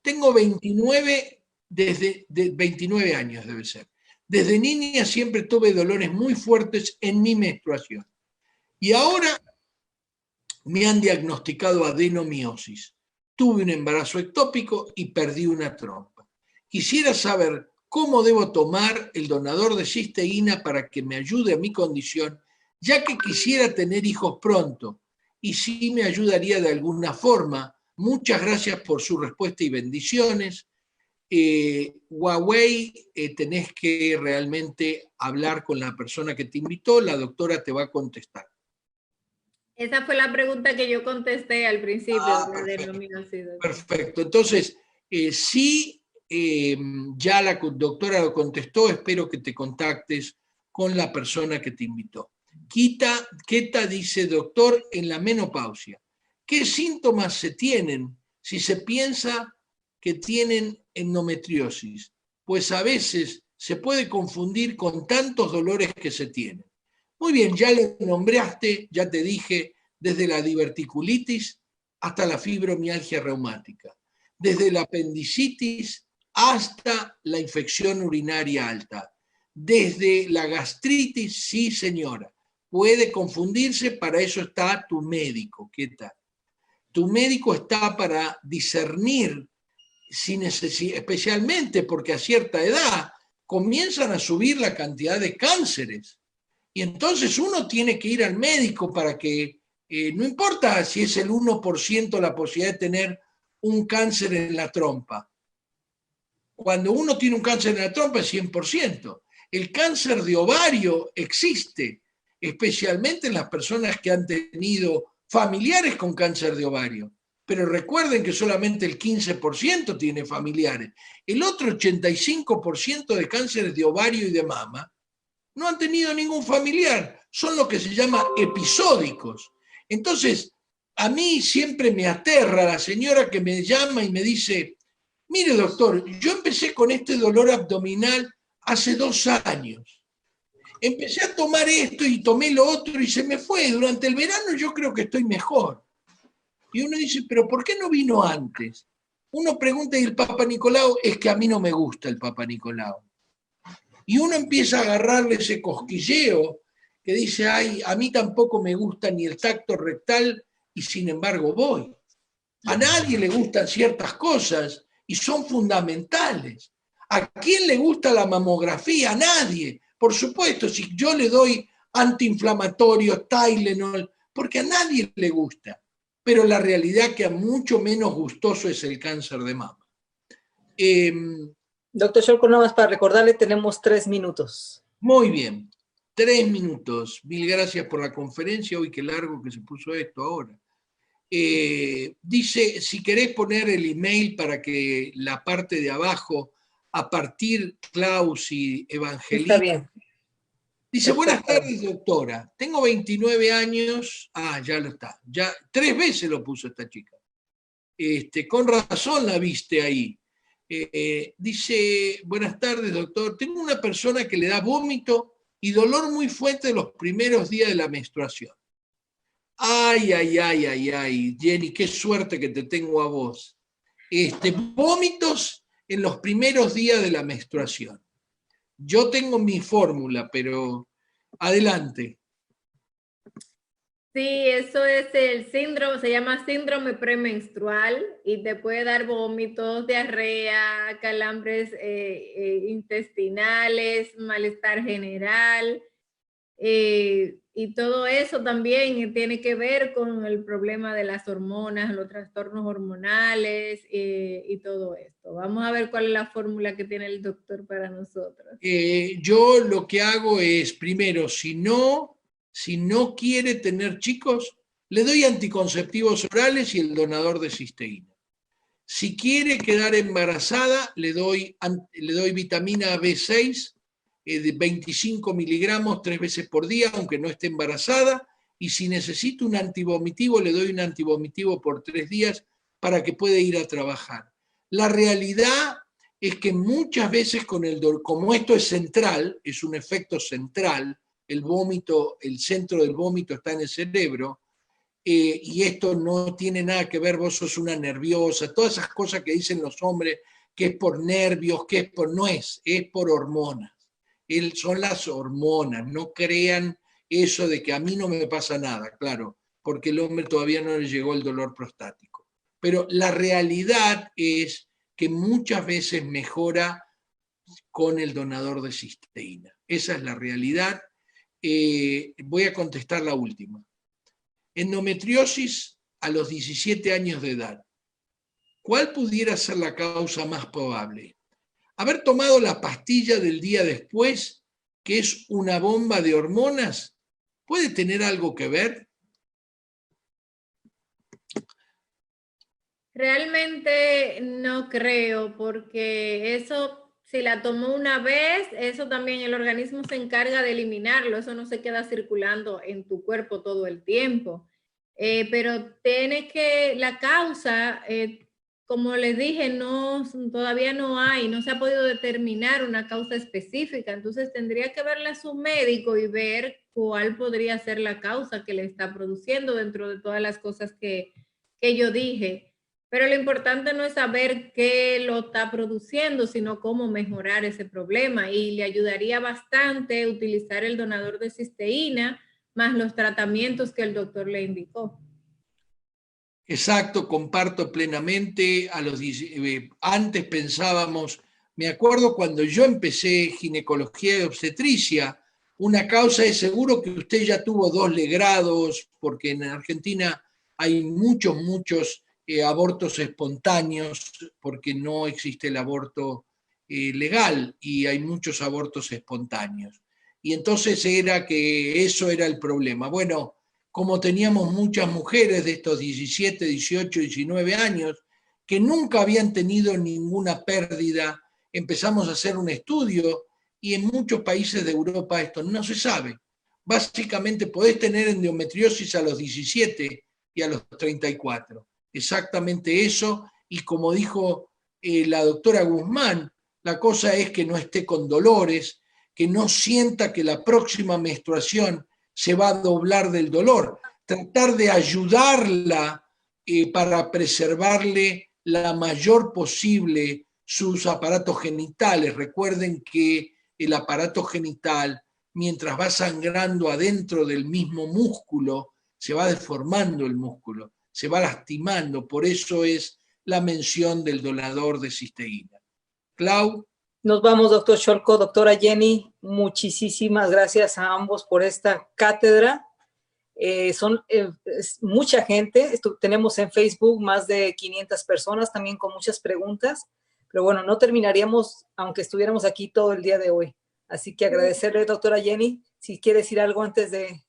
Tengo 29 años, debe ser. Desde niña siempre tuve dolores muy fuertes en mi menstruación. Y ahora me han diagnosticado adenomiosis. Tuve un embarazo ectópico y perdí una trompa. Quisiera saber cómo debo tomar el donador de cisteína para que me ayude a mi condición, ya que quisiera tener hijos pronto, y si me ayudaría de alguna forma. Muchas gracias por su respuesta y bendiciones. Huawei, tenés que realmente hablar con la persona que te invitó, la doctora te va a contestar. Esa fue la pregunta que yo contesté al principio. Perfecto. Entonces, Si ya la doctora lo contestó, espero que te contactes con la persona que te invitó. Keta dice, doctor, en la menopausia, ¿qué síntomas se tienen si se piensa que tienen endometriosis? Pues a veces se puede confundir con tantos dolores que se tienen. Muy bien, ya lo nombraste, ya te dije, desde la diverticulitis hasta la fibromialgia reumática, desde la apendicitis hasta la infección urinaria alta, desde la gastritis, sí señora, puede confundirse, para eso está tu médico, ¿qué tal? Tu médico está para discernir, especialmente porque a cierta edad comienzan a subir la cantidad de cánceres. Y entonces uno tiene que ir al médico para que, no importa si es el 1% la posibilidad de tener un cáncer en la trompa. Cuando uno tiene un cáncer en la trompa es 100%. El cáncer de ovario existe, especialmente en las personas que han tenido familiares con cáncer de ovario. Pero recuerden que solamente el 15% tiene familiares. El otro 85% de cánceres de ovario y de mama no han tenido ningún familiar, son lo que se llama episódicos. Entonces, a mí siempre me aterra la señora que me llama y me dice, mire doctor, yo empecé con este dolor abdominal hace 2 años. Empecé a tomar esto y tomé lo otro y se me fue. Durante el verano yo creo que estoy mejor. Y uno dice, pero ¿por qué no vino antes? Uno pregunta y el Papa Nicolau, es que a mí no me gusta el Papa Nicolau. Y uno empieza a agarrarle ese cosquilleo que dice, ay, a mí tampoco me gusta ni el tacto rectal y sin embargo voy. A nadie le gustan ciertas cosas y son fundamentales. ¿A quién le gusta la mamografía? A nadie. Por supuesto, si yo le doy antiinflamatorios, Tylenol, porque a nadie le gusta. Pero la realidad es que a mucho menos gustoso es el cáncer de mama. Doctor Shorko, nada más para recordarle, tenemos 3 minutos. Muy bien, 3 minutos. Mil gracias por la conferencia. Uy, qué largo que se puso esto ahora. Dice, si querés poner el email para que la parte de abajo, a partir Klaus y Evangelina. Está bien. Dice, buenas tardes, doctora. Tengo 29 años. Ah, ya lo está. Ya 3 veces lo puso esta chica. Con razón la viste ahí. Dice, buenas tardes, doctor. Tengo una persona que le da vómito y dolor muy fuerte los primeros días de la menstruación. Ay, ay, ay, ay, ay, Jenny, qué suerte que te tengo a vos. Vómitos en los primeros días de la menstruación. Yo tengo mi fórmula, pero adelante. Sí, eso es el síndrome, se llama síndrome premenstrual y te puede dar vómitos, diarrea, calambres intestinales, malestar general. Y todo eso también tiene que ver con el problema de las hormonas, los trastornos hormonales y todo esto. Vamos a ver cuál es la fórmula que tiene el doctor para nosotros. Yo lo que hago es, primero, si no quiere tener chicos, le doy anticonceptivos orales y el donador de cisteína. Si quiere quedar embarazada, le doy vitamina B6 de 25 miligramos 3 veces por día, aunque no esté embarazada, y si necesito un antivomitivo, le doy un antivomitivo por 3 días para que pueda ir a trabajar. La realidad es que muchas veces como esto es central, es un efecto central, el vómito, el centro del vómito está en el cerebro, y esto no tiene nada que ver, vos sos una nerviosa, todas esas cosas que dicen los hombres, que es por nervios, no es por hormonas. Son las hormonas, no crean eso de que a mí no me pasa nada, claro, porque el hombre todavía no le llegó el dolor prostático. Pero la realidad es que muchas veces mejora con el donador de cisteína. Esa es la realidad. Voy a contestar la última. Endometriosis a los 17 años de edad. ¿Cuál pudiera ser la causa más probable? Haber tomado la pastilla del día después, que es una bomba de hormonas, ¿puede tener algo que ver? Realmente no creo, porque eso, si la tomó una vez, eso también el organismo se encarga de eliminarlo, eso no se queda circulando en tu cuerpo todo el tiempo. Pero tiene que, la causa, como les dije, no, todavía no se ha podido determinar una causa específica, entonces tendría que verle a su médico y ver cuál podría ser la causa que le está produciendo dentro de todas las cosas que yo dije. Pero lo importante no es saber qué lo está produciendo, sino cómo mejorar ese problema. Y le ayudaría bastante utilizar el donador de cisteína más los tratamientos que el doctor le indicó. Exacto, comparto plenamente. Antes pensábamos, me acuerdo cuando yo empecé ginecología y obstetricia, una causa es seguro que usted ya tuvo 2 legrados, porque en Argentina hay muchos abortos espontáneos, porque no existe el aborto legal y hay muchos abortos espontáneos. Y entonces era que eso era el problema. Bueno, como teníamos muchas mujeres de estos 17, 18, 19 años que nunca habían tenido ninguna pérdida, empezamos a hacer un estudio y en muchos países de Europa esto no se sabe. Básicamente podés tener endometriosis a los 17 y a los 34. Exactamente eso, y como dijo la doctora Guzmán, la cosa es que no esté con dolores, que no sienta que la próxima menstruación se va a doblar del dolor. Tratar de ayudarla para preservarle la mayor posible sus aparatos genitales. Recuerden que el aparato genital, mientras va sangrando adentro del mismo músculo, se va deformando el músculo, se va lastimando. Por eso es la mención del donador de cisteína. Clau. Nos vamos, doctor Cholco, doctora Jenny, muchísimas gracias a ambos por esta cátedra. Es mucha gente, tenemos en Facebook más de 500 personas también con muchas preguntas, pero bueno, no terminaríamos aunque estuviéramos aquí todo el día de hoy. Así que agradecerle, doctora Jenny, si quiere decir algo antes de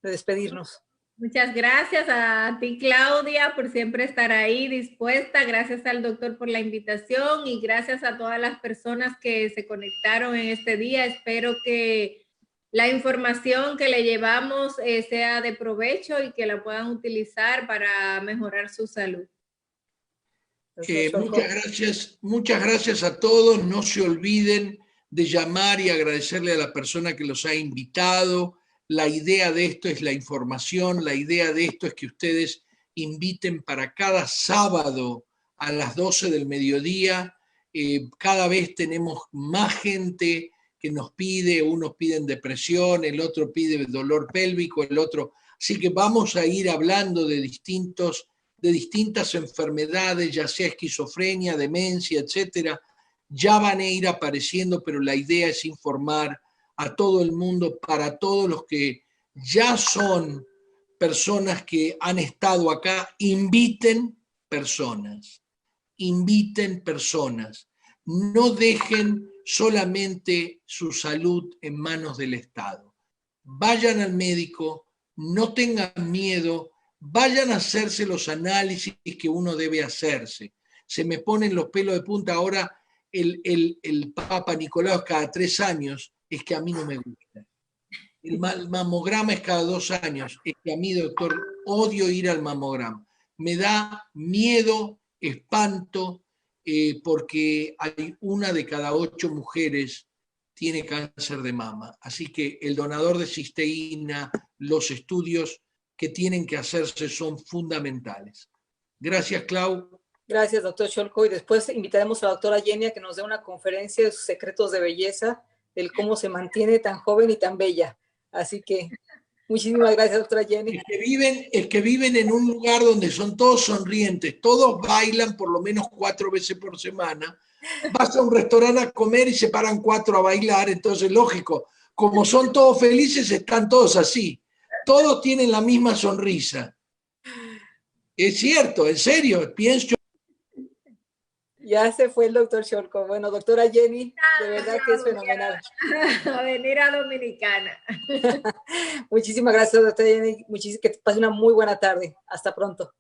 despedirnos. Muchas gracias a ti, Claudia, por siempre estar ahí dispuesta. Gracias al doctor por la invitación y gracias a todas las personas que se conectaron en este día. Espero que la información que le llevamos sea de provecho y que la puedan utilizar para mejorar su salud. Muchas gracias a todos. No se olviden de llamar y agradecerle a la persona que los ha invitado. La idea de esto es la información, la idea de esto es que ustedes inviten para cada sábado a las 12 del mediodía. Cada vez tenemos más gente que nos pide, unos piden depresión, el otro pide dolor pélvico, el otro. Así que vamos a ir hablando de distintas enfermedades, ya sea esquizofrenia, demencia, etcétera. Ya van a ir apareciendo, pero la idea es informar a todo el mundo, para todos los que ya son personas que han estado acá, inviten personas, no dejen solamente su salud en manos del Estado. Vayan al médico, no tengan miedo, vayan a hacerse los análisis que uno debe hacerse. Se me ponen los pelos de punta ahora el Papa Nicolau cada 3 años, es que a mí no me gusta. El mamograma es cada 2 años, es que a mí, doctor, odio ir al mamograma. Me da miedo, espanto, porque hay 1 de cada 8 mujeres tiene cáncer de mama. Así que el donador de cisteína, los estudios que tienen que hacerse son fundamentales. Gracias, Clau. Gracias, doctor Cholco. Y después invitaremos a la doctora Jenny a que nos dé una conferencia de sus secretos de belleza, del cómo se mantiene tan joven y tan bella. Así que muchísimas gracias, doctora Jenny. Es que viven en un lugar donde son todos sonrientes, todos bailan por lo menos 4 veces por semana. Vas a un restaurante a comer y se paran 4 a bailar, entonces lógico, como son todos felices, están todos así. Todos tienen la misma sonrisa. Es cierto, en serio, pienso. Ya se fue el doctor Cholco. Bueno, doctora Jenny, de verdad que es fenomenal. A venir a Dominicana. Muchísimas gracias, doctora Jenny. Que te pase una muy buena tarde. Hasta pronto.